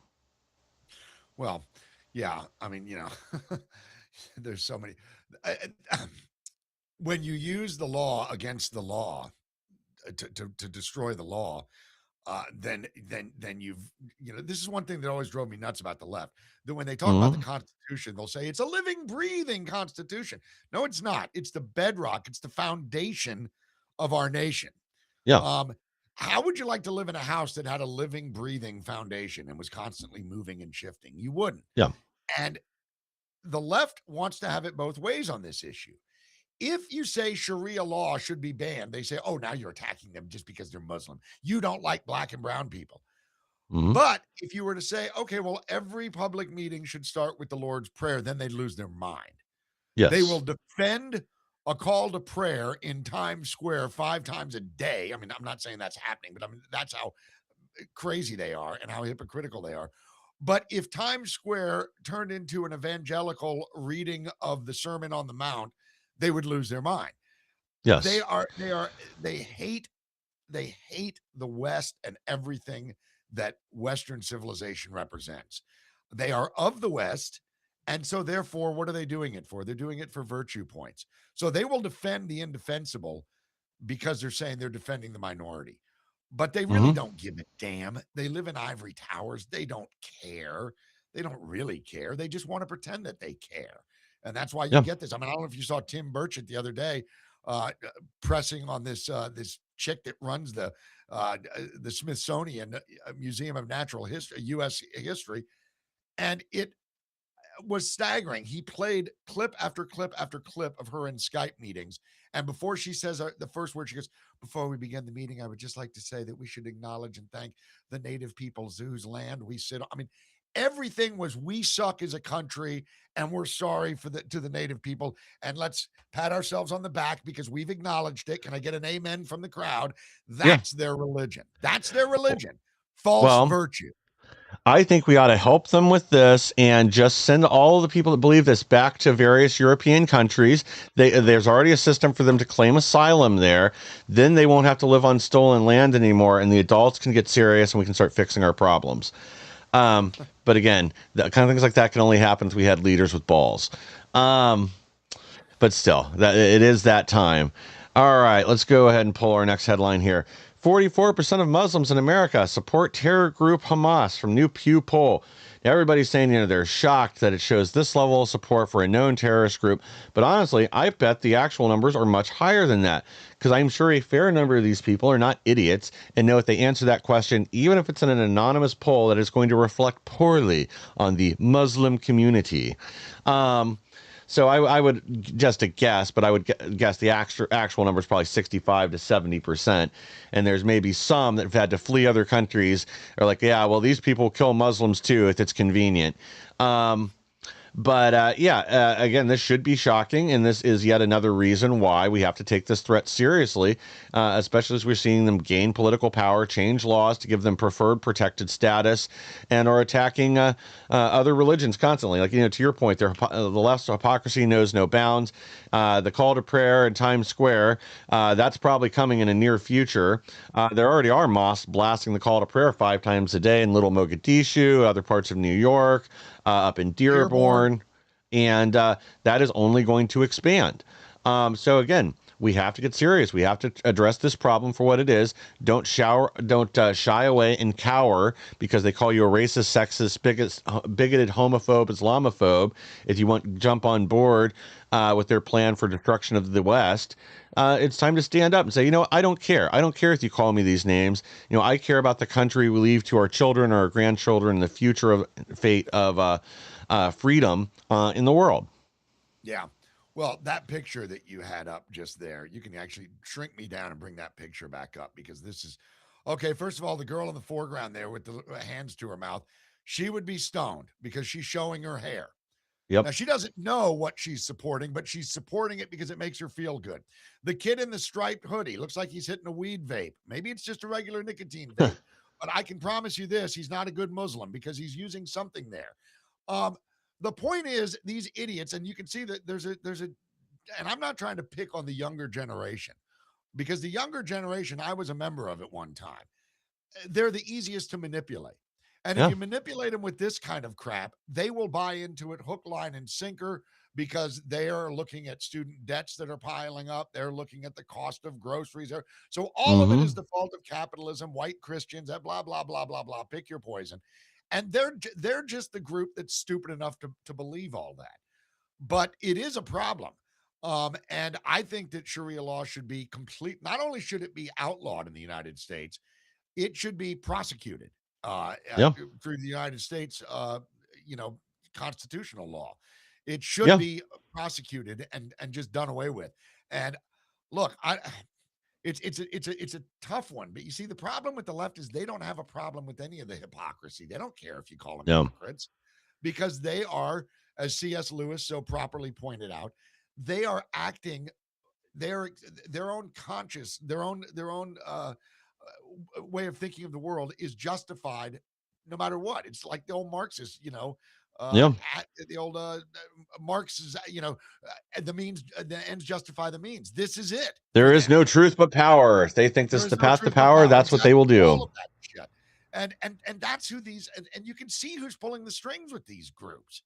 Well, yeah. I mean, there's so many. When you use the law against the law, to destroy the law, then you've this is one thing that always drove me nuts about the left. That when they talk about the Constitution, they'll say it's a living, breathing Constitution. No, it's not. It's the bedrock. It's the foundation of our nation. Yeah. How would you like to live in a house that had a living, breathing foundation and was constantly moving and shifting? You wouldn't. Yeah. And the left wants to have it both ways on this issue. If you say Sharia law should be banned, they say, oh, now you're attacking them just because they're Muslim. You don't like black and brown people. Mm-hmm. But if you were to say, okay, well, every public meeting should start with the Lord's Prayer, then they'd lose their mind. Yes. They will defend a call to prayer in Times Square 5 times a day. I mean, I'm not saying that's happening, but I mean, that's how crazy they are and how hypocritical they are. But if Times Square turned into an evangelical reading of the Sermon on the Mount, they would lose their mind. Yes. They hate the West and everything that Western civilization represents. They are of the West. And so therefore, what are they doing it for? They're doing it for virtue points. So they will defend the indefensible because they're saying they're defending the minority, but they really don't give a damn. They live in ivory towers. They don't care. They don't really care. They just want to pretend that they care. And that's why you get this. I mean, I don't know if you saw Tim Burchett the other day pressing on this chick that runs the Smithsonian Museum of Natural History, U.S. history, and it was staggering. He played clip after clip after clip of her in Skype meetings. And before she says the first word, she goes, before we begin the meeting, I would just like to say that we should acknowledge and thank the native peoples whose land we sit on. I mean, everything was we suck as a country and we're sorry to the native people. And let's pat ourselves on the back because we've acknowledged it. Can I get an amen from the crowd? That's their religion. That's their religion. False virtue. I think we ought to help them with this and just send all the people that believe this back to various European countries. There's already a system for them to claim asylum there. Then they won't have to live on stolen land anymore, and the adults can get serious and we can start fixing our problems. But again, the kind of things like that can only happen if we had leaders with balls. But still, it is that time. All right, let's go ahead and pull our next headline here. 44% of Muslims in America support terror group Hamas from new Pew poll. Now, everybody's saying, they're shocked that it shows this level of support for a known terrorist group. But honestly, I bet the actual numbers are much higher than that, because I'm sure a fair number of these people are not idiots and know if they answer that question, even if it's in an anonymous poll, that is going to reflect poorly on the Muslim community. So I would just a guess, but I would guess the actual number is probably 65 to 70%. And there's maybe some that have had to flee other countries are like, yeah, well, these people kill Muslims too if it's convenient. Um, but again, this should be shocking, and this is yet another reason why we have to take this threat seriously, especially as we're seeing them gain political power, change laws to give them preferred protected status, and are attacking other religions constantly. Like, to your point, the left's hypocrisy knows no bounds. The call to prayer in Times Square, that's probably coming in a near future. There already are mosques blasting the call to prayer 5 times a day in Little Mogadishu, other parts of New York, up in Dearborn, and that is only going to expand. So again, we have to get serious. We have to address this problem for what it is. Don't shy away and cower because they call you a racist, sexist, bigoted, homophobe, Islamophobe. If you want to jump on board with their plan for destruction of the West, it's time to stand up and say, I don't care. I don't care if you call me these names. I care about the country we leave to our children or our grandchildren, the future of fate of freedom in the world. Yeah. Well, that picture that you had up just there, you can actually shrink me down and bring that picture back up because this is okay. First of all, the girl in the foreground there with the hands to her mouth, she would be stoned because she's showing her hair. Yep. Now, she doesn't know what she's supporting, but she's supporting it because it makes her feel good. The kid in the striped hoodie looks like he's hitting a weed vape. Maybe it's just a regular nicotine vape, but I can promise you this, he's not a good Muslim because he's using something there. The point is these idiots, and you can see that there's a, and I'm not trying to pick on the younger generation because the younger generation, I was a member of at one time. They're the easiest to manipulate. And if you manipulate them with this kind of crap, they will buy into it hook, line, and sinker because they are looking at student debts that are piling up. They're looking at the cost of groceries. So all of it is the fault of capitalism, white Christians, blah, blah, blah, blah, blah. Pick your poison. And they're just the group that's stupid enough to believe all that. But it is a problem. And I think that Sharia law should be complete. Not only should it be outlawed in the United States, it should be prosecuted through the United States, constitutional law. It should be prosecuted and just done away with. And look, it's a tough one, but you see, the problem with the left is they don't have a problem with any of the hypocrisy. They don't care if you call them hypocrites because they are, as C.S. Lewis so properly pointed out, they are acting their own conscious, their own way of thinking of the world is justified no matter what. It's like the old Marxist, the old Marx's, the ends justify the means. This is it. There is no truth but power. If they think this is the path to power, that's what they will do. All of that shit. And that's who these, and you can see who's pulling the strings with these groups.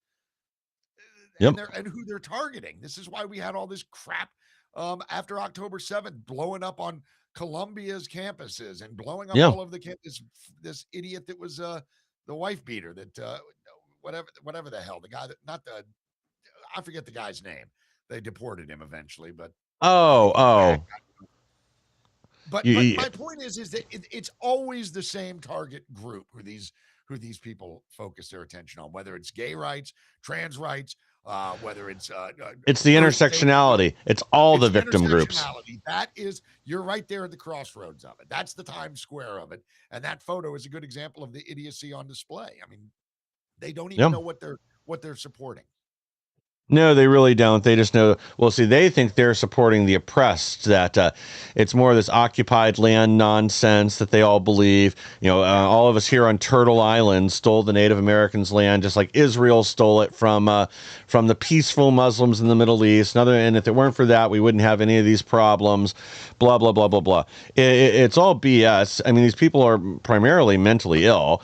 And who they're targeting. This is why we had all this crap after October 7th blowing up on Columbia's campuses and blowing up all of the this idiot that was the wife beater that whatever the hell, the guy that I forget the guy's name. They deported him eventually, but But my point is that it's always the same target group who these people focus their attention on, whether it's gay rights, trans rights, whether it's the intersectionality. It's all the victim groups. That is, you're right there at the crossroads of it. That's the Times Square of it, and that photo is a good example of the idiocy on display. I mean, they don't even know what they're supporting. No, they really don't. They just know. Well, see, they think they're supporting the oppressed. That it's more of this occupied land nonsense that they all believe. All of us here on Turtle Island stole the Native Americans' land, just like Israel stole it from the peaceful Muslims in the Middle East. And if it weren't for that, we wouldn't have any of these problems. Blah blah blah blah blah. It's all BS. I mean, these people are primarily mentally ill.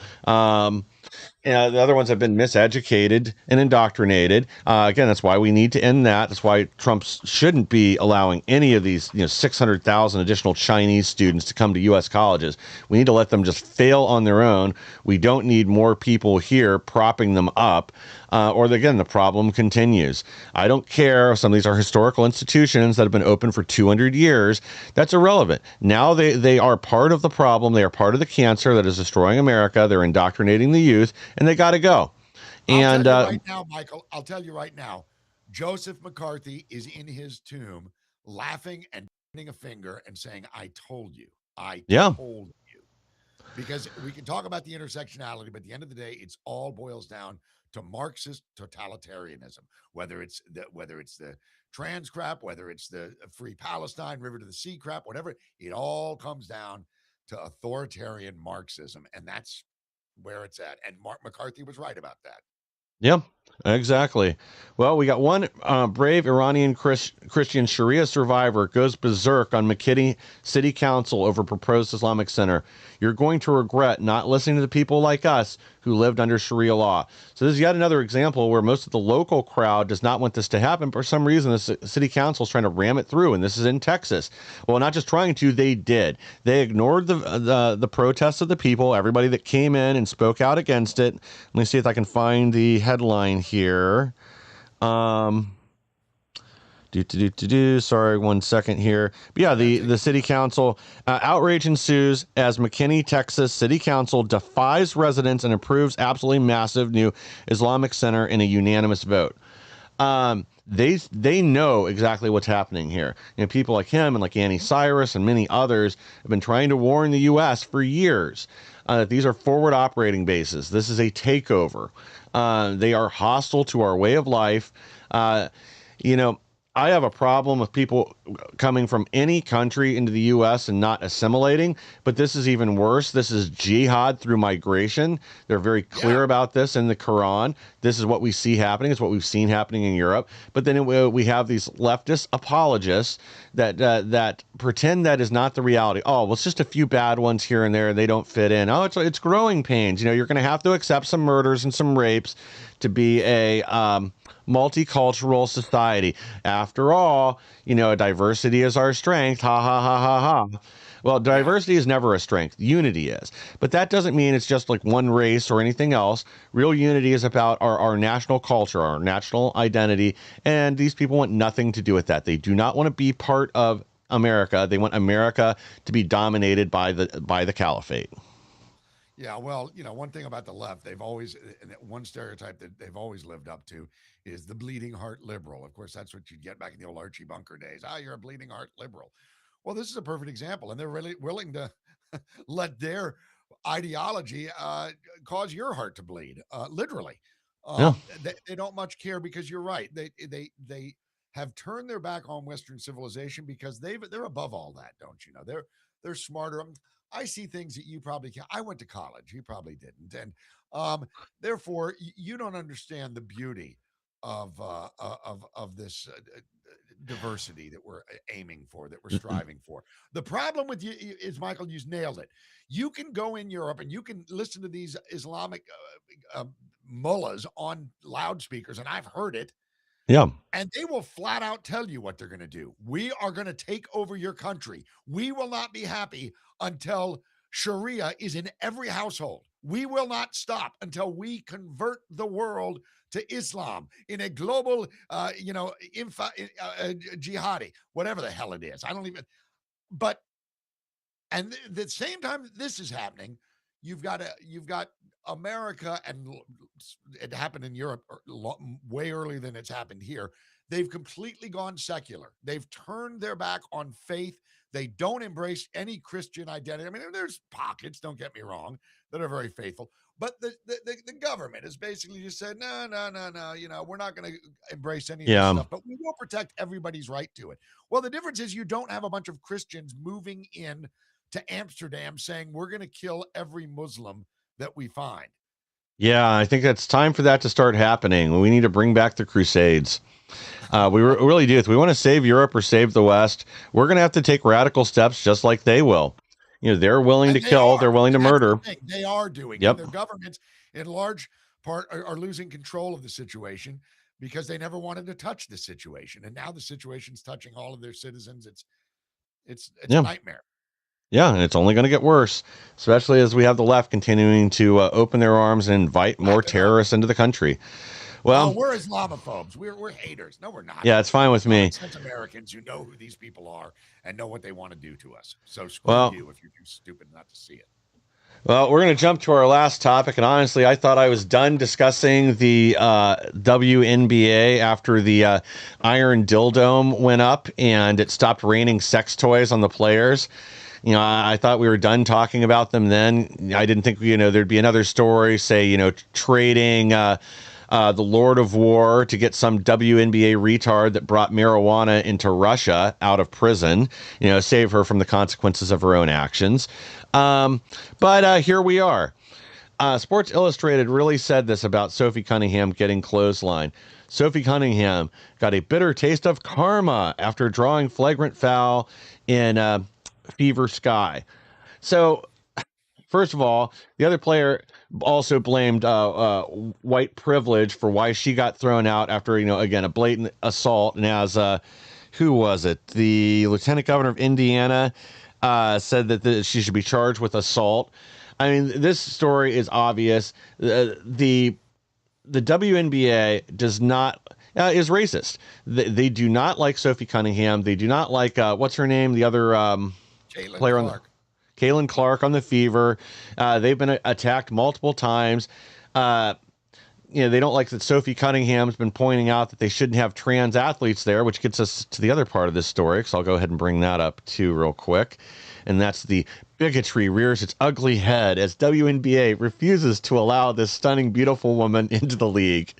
The other ones have been miseducated and indoctrinated. Again, that's why we need to end that. That's why Trump shouldn't be allowing any of these 600,000 additional Chinese students to come to U.S. colleges. We need to let them just fail on their own. We don't need more people here propping them up. Again, the problem continues. I don't care. Some of these are historical institutions that have been open for 200 years. That's irrelevant. Now they are part of the problem. They are part of the cancer that is destroying America. They're indoctrinating the youth, and they got to go. I'll tell you right now, Michael, Joseph McCarthy is in his tomb laughing and pointing a finger and saying, I told you. I Yeah. told you. Because we can talk about the intersectionality, but at the end of the day, it's all boils down to Marxist totalitarianism. Whether it's the trans crap, whether it's the free Palestine, river to the sea crap, whatever, it all comes down to authoritarian Marxism, and that's where it's at. And Mark McCarthy was right about that. Yeah, exactly. Well, we got one brave Iranian Christian Sharia survivor goes berserk on McKinney City Council over proposed Islamic Center. You're going to regret not listening to the people like us who lived under Sharia law. So this is yet another example where most of the local crowd does not want this to happen. For some reason, the city council is trying to ram it through, and this is in Texas. Well, not just trying to, they did. They ignored the protests of the people, everybody that came in and spoke out against it. Let me see if I can find the headline here. Sorry, 1 second here. But yeah, the city council outrage ensues as McKinney, Texas city council defies residents and approves absolutely massive new Islamic center in a unanimous vote. They know exactly what's happening here. You know, people like him and like Annie Cyrus and many others have been trying to warn the U.S. for years. These are forward operating bases. This is a takeover. They are hostile to our way of life. You know, I have a problem with people coming from any country into the U.S. and not assimilating, but this is even worse. This is jihad through migration. They're very clear about this in the Quran. This is what we see happening. It's what we've seen happening in Europe. But then we have these leftist apologists that pretend that is not the reality. Oh, well, it's just a few bad ones here and there. They don't fit in. Oh, it's growing pains. You know, you're going to have to accept some murders and some rapes to be a multicultural society. After all, you know, diversity is our strength. Ha ha ha ha ha. Well, diversity is never a strength. Unity is. But that doesn't mean it's just like one race or anything else. Real unity is about our national culture, our national identity. And these people want nothing to do with that. They do not want to be part of America. They want America to be dominated by the caliphate. Yeah, well, you know, one thing about the left, they've always, one stereotype that they've always lived up to is the bleeding heart liberal. Of course, that's what you'd get back in the old Archie Bunker days. Ah, you're a bleeding heart liberal. Well, this is a perfect example, and they're really willing to let their ideology cause your heart to bleed, literally. Yeah. They don't much care because you're right. They have turned their back on Western civilization because they're above all that, don't you know? They're smarter. I see things that you probably can't. I went to college. You probably didn't. And therefore, you don't understand the beauty of this diversity that we're aiming for, that we're striving for. The problem with you is, Michael, you nailed it. You can go in Europe and you can listen to these Islamic mullahs on loudspeakers, and I've heard it. Yeah. And they will flat out tell you what they're going to do. We are going to take over your country. We will not be happy until Sharia is in every household. We will not stop until we convert the world to Islam in a global, jihadi, whatever the hell it is. I don't even, but, and the same time this is happening, you've got America, and it happened in Europe way earlier than it's happened here. They've completely gone secular. They've turned their back on faith. They don't embrace any Christian identity. I mean, there's pockets, don't get me wrong, that are very faithful. But the government has basically just said, no, we're not going to embrace any of this stuff, but we will protect everybody's right to it. Well, the difference is you don't have a bunch of Christians moving in to Amsterdam saying we're going to kill every Muslim that we find. Yeah, I think it's time for that to start happening. We need to bring back the Crusades. We really do. If we want to save Europe or save the West, we're going to have to take radical steps just like they will. You know, they're willing to kill, they're willing to murder. They are doing. Yep. And their governments, in large part, are losing control of the situation because they never wanted to touch the situation. And now the situation's touching all of their citizens. It's a nightmare. Yeah, and it's only going to get worse, especially as we have the left continuing to open their arms and invite more terrorists into the country. Well, we're Islamophobes. We're haters. No, we're not. Yeah, it's fine with me. Sense Americans who know who these people are and know what they want to do to us. So screw you if you're too stupid not to see it. Well, we're going to jump to our last topic, and honestly, I thought I was done discussing the WNBA after the Iron Dildome went up and it stopped raining sex toys on the players. I thought we were done talking about them then. I didn't think, there'd be another story, say, trading the Lord of War to get some WNBA retard that brought marijuana into Russia out of prison, save her from the consequences of her own actions. But here we are. Sports Illustrated really said this about Sophie Cunningham getting clothesline. Sophie Cunningham got a bitter taste of karma after drawing flagrant foul in Fever Sky. So, first of all, the other player also blamed white privilege for why she got thrown out after, again, a blatant assault. And as who was it? The lieutenant governor of Indiana said that she should be charged with assault. I mean, this story is obvious. The WNBA does not is racist. They do not like Sophie Cunningham. They do not like what's her name, the other player on the Caitlin Clark on the Fever. They've been attacked multiple times. They don't like that Sophie Cunningham's been pointing out that they shouldn't have trans athletes there, which gets us to the other part of this story. So I'll go ahead and bring that up too real quick. And that's the bigotry rears its ugly head as WNBA refuses to allow this stunning, beautiful woman into the league.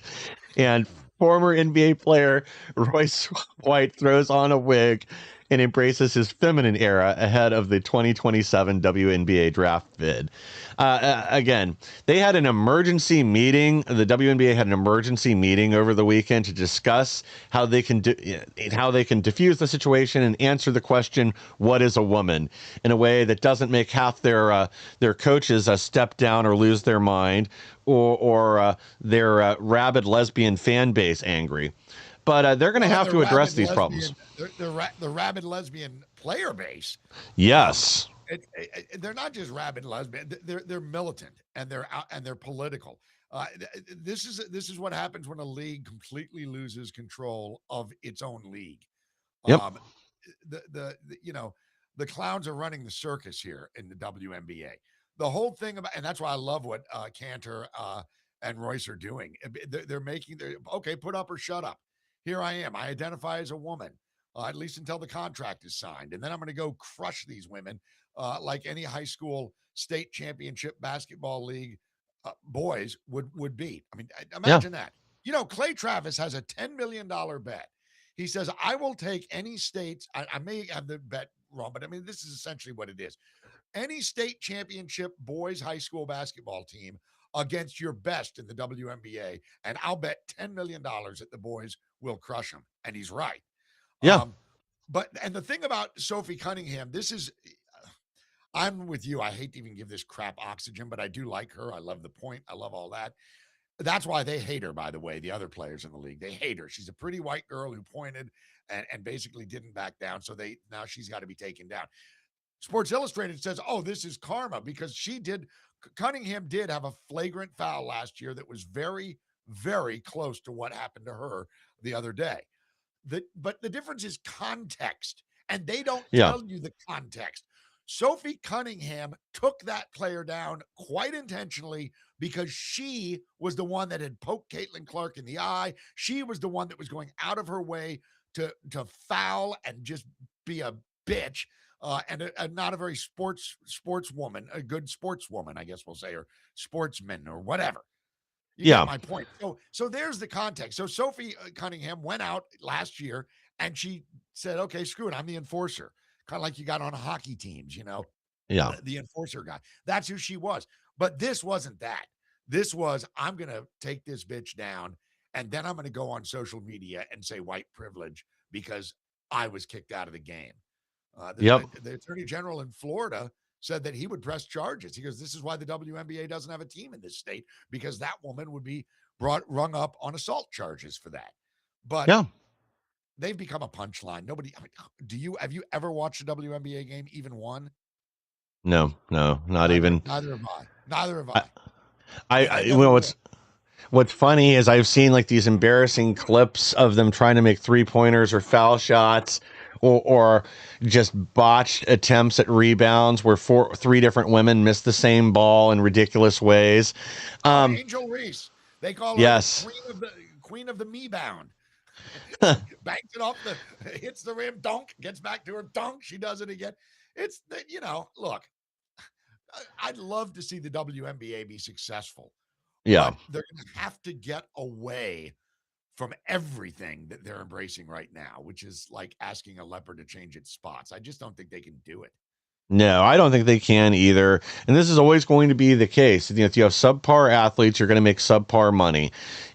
And former NBA player Royce White throws on a wig and embraces his feminine era ahead of the 2027 WNBA draft bid. Again, they had an emergency meeting. The WNBA had an emergency meeting over the weekend to discuss how they can diffuse the situation and answer the question, "What is a woman?" in a way that doesn't make half their coaches step down or lose their mind, or their rabid lesbian fan base angry. But they're going to have to address these problems. The rabid lesbian player base. Yes. They're not just rabid lesbian. They're militant and they're political. This is what happens when a league completely loses control of its own league. Yep. The clowns are running the circus here in the WNBA. The whole thing about, and that's why I love what Cantor and Royce are doing. They're making okay, put up or shut up. Here I am. I identify as a woman, at least until the contract is signed. And then I'm going to go crush these women like any high school state championship basketball league boys would beat. I mean, imagine that. Clay Travis has a $10 million bet. He says, I will take any state. I may have the bet wrong, but I mean, this is essentially what it is. Any state championship boys high school basketball team against your best in the WNBA, and I'll bet $10 million that the boys will crush them. And he's right. Yeah. And the thing about Sophie Cunningham, I'm with you. I hate to even give this crap oxygen, but I do like her. I love the point. I love all that. That's why they hate her, by the way, the other players in the league. They hate her. She's a pretty white girl who pointed and basically didn't back down. So now she's got to be taken down. Sports Illustrated says, oh, this is karma because Cunningham did have a flagrant foul last year that was very, very close to what happened to her the other day. But the difference is context, and they don't tell you the context. Sophie Cunningham took that player down quite intentionally because she was the one that had poked Caitlin Clark in the eye. She was the one that was going out of her way to foul and just be a bitch. And not a very sportswoman, a good sportswoman, I guess we'll say, or sportsman or whatever. You get my point. So there's the context. So Sophie Cunningham went out last year and she said, okay, screw it. I'm the enforcer. Kind of like you got on hockey teams, Yeah. The enforcer guy. That's who she was. But this wasn't that. This was, I'm going to take this bitch down and then I'm going to go on social media and say white privilege because I was kicked out of the game. The attorney general in Florida said that he would press charges. He goes, this is why the WNBA doesn't have a team in this state, because that woman would be rung up on assault charges for that. But they've become a punchline. Have you ever watched a WNBA game, even one? No, not even. Neither have I. What's funny is I've seen like these embarrassing clips of them trying to make 3-pointers or foul shots or just botched attempts at rebounds where three different women missed the same ball in ridiculous ways. Oh, Um, Angel Reese. They call her the yes. queen of the me bound. Banks it off hits the rim, dunk, gets back to her, dunk. She does it again. It's look, I'd love to see the WNBA be successful, Yeah. but they're going to have to get away from everything that they're embracing right now, which is like asking a leopard to change its spots. I just don't think they can do it. No, I don't think they can either. And this is always going to be the case. If you have subpar athletes, you're going to make subpar money.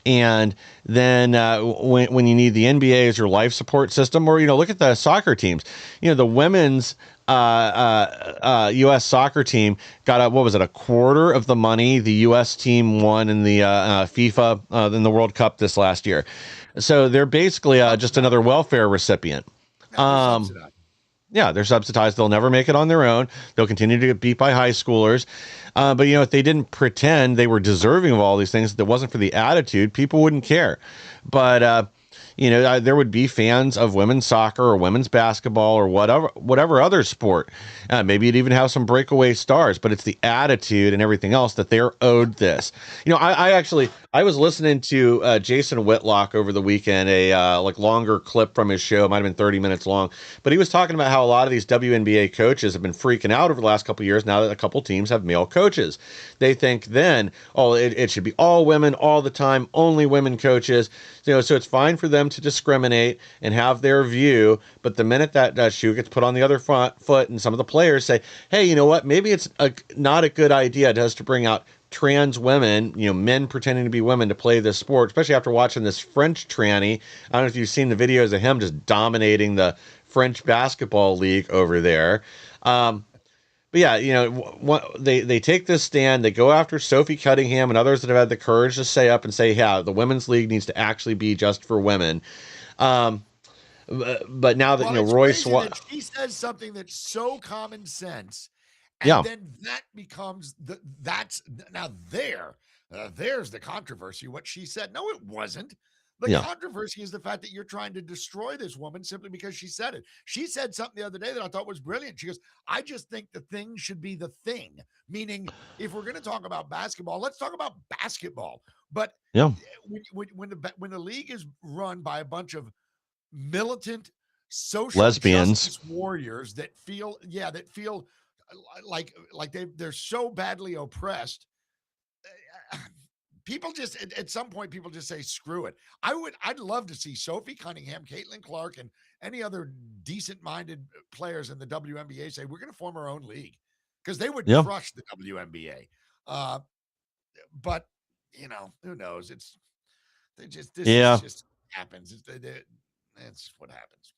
And then when you need the NBA as your life support system, or, look at the soccer teams. The women's U.S. soccer team got a quarter of the money the U.S. team won in the FIFA in the World Cup this last year. So they're basically just another welfare recipient. Yeah, they're subsidized. Yeah, they're subsidized. They'll never make it on their own. They'll continue to get beat by high schoolers. But if they didn't pretend they were deserving of all these things, if it wasn't for the attitude, people wouldn't care. But there would be fans of women's soccer or women's basketball or whatever other sport. Maybe you'd even have some breakaway stars, but it's the attitude and everything else that they're owed this. I was listening to Jason Whitlock over the weekend, a longer clip from his show, might have been 30 minutes long, but he was talking about how a lot of these WNBA coaches have been freaking out over the last couple of years now that a couple teams have male coaches. They think then, it should be all women all the time, only women coaches. So it's fine for them to discriminate and have their view, but the minute that shoe gets put on the other foot and some of the players say, hey, you know what, maybe it's not a good idea to bring out trans women, men pretending to be women to play this sport, especially after watching this French tranny. I don't know if you've seen the videos of him just dominating the French basketball league over there. But yeah, they take this stand, they go after Sophie Cunningham and others that have had the courage to say up and say, yeah, the women's league needs to actually be just for women. But now that, it's Royce, that she says something that's so common sense, and yeah, then that becomes there's the controversy. What she said, no, it wasn't. The controversy is the fact that you're trying to destroy this woman simply because she said it. She said something the other day that I thought was brilliant. She goes, I just think the thing should be the thing. Meaning, if we're going to talk about basketball, let's talk about basketball. But when the league is run by a bunch of militant social lesbians, justice warriors that feel like they're so badly oppressed, people just at some point people just say screw it. I'd love to see Sophie Cunningham, Caitlin Clark, and any other decent-minded players in the WNBA say we're going to form our own league, because they would crush the WNBA. But who knows? This just happens. It's what happens.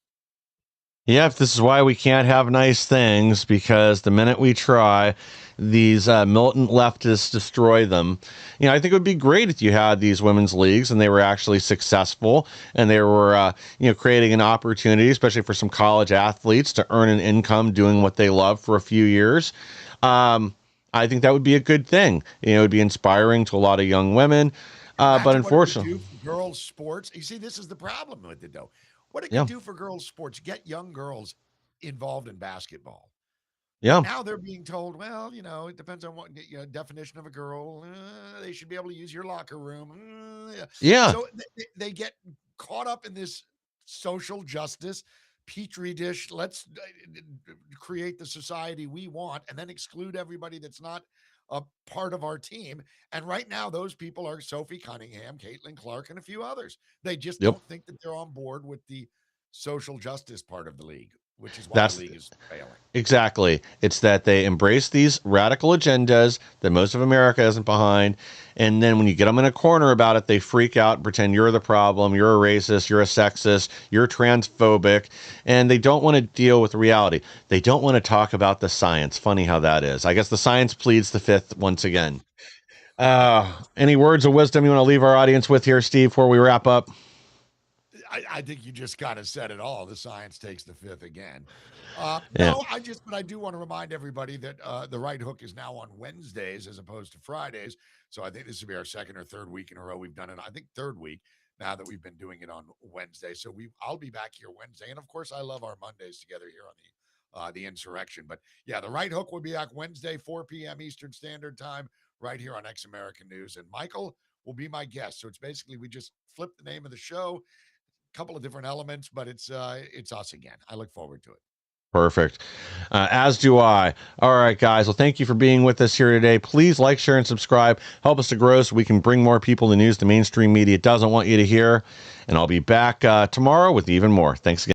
Yep, this is why we can't have nice things, because the minute we try, these militant leftists destroy them. I think it would be great if you had these women's leagues and they were actually successful and they were, creating an opportunity, especially for some college athletes, to earn an income doing what they love for a few years. I think that would be a good thing. It would be inspiring to a lot of young women. But unfortunately, what it would do for girls' sports. You see, this is the problem with it, though. What it can do for girls' sports, get young girls involved in basketball. Yeah. Now they're being told, well, it depends on what definition of a girl. They should be able to use your locker room. Yeah. So they get caught up in this social justice petri dish. Let's create the society we want and then exclude everybody that's not a part of our team. And right now, those people are Sophie Cunningham, Caitlin Clark, and a few others. They just don't think that they're on board with the social justice part of the league, which is why the league is failing. Exactly. It's that they embrace these radical agendas that most of America isn't behind. And then when you get them in a corner about it, they freak out and pretend you're the problem. You're a racist. You're a sexist. You're transphobic. And they don't want to deal with reality. They don't want to talk about the science. Funny how that is. I guess the science pleads the fifth once again. Any words of wisdom you want to leave our audience with here, Steve, before we wrap up? I think you just kind of said it all. The science takes the fifth again. No, but I do want to remind everybody that the Right Hook is now on Wednesdays as opposed to Fridays. So I think this will be our second or third week in a row we've done it. I think third week. now that we've been doing it on Wednesday. So I'll be back here Wednesday, and of course, I love our Mondays together here on the Insurrection. But yeah, the Right Hook will be back Wednesday, 4 p.m. Eastern Standard Time, right here on X American News, and Michael will be my guest. So it's basically we just flip the name of the show, a couple of different elements, but it's us again. I look forward to it. Perfect. As do I. All right, guys. Well, thank you for being with us here today. Please like, share, and subscribe. Help us to grow so we can bring more people the news the mainstream media doesn't want you to hear. And I'll be back tomorrow with even more. Thanks again.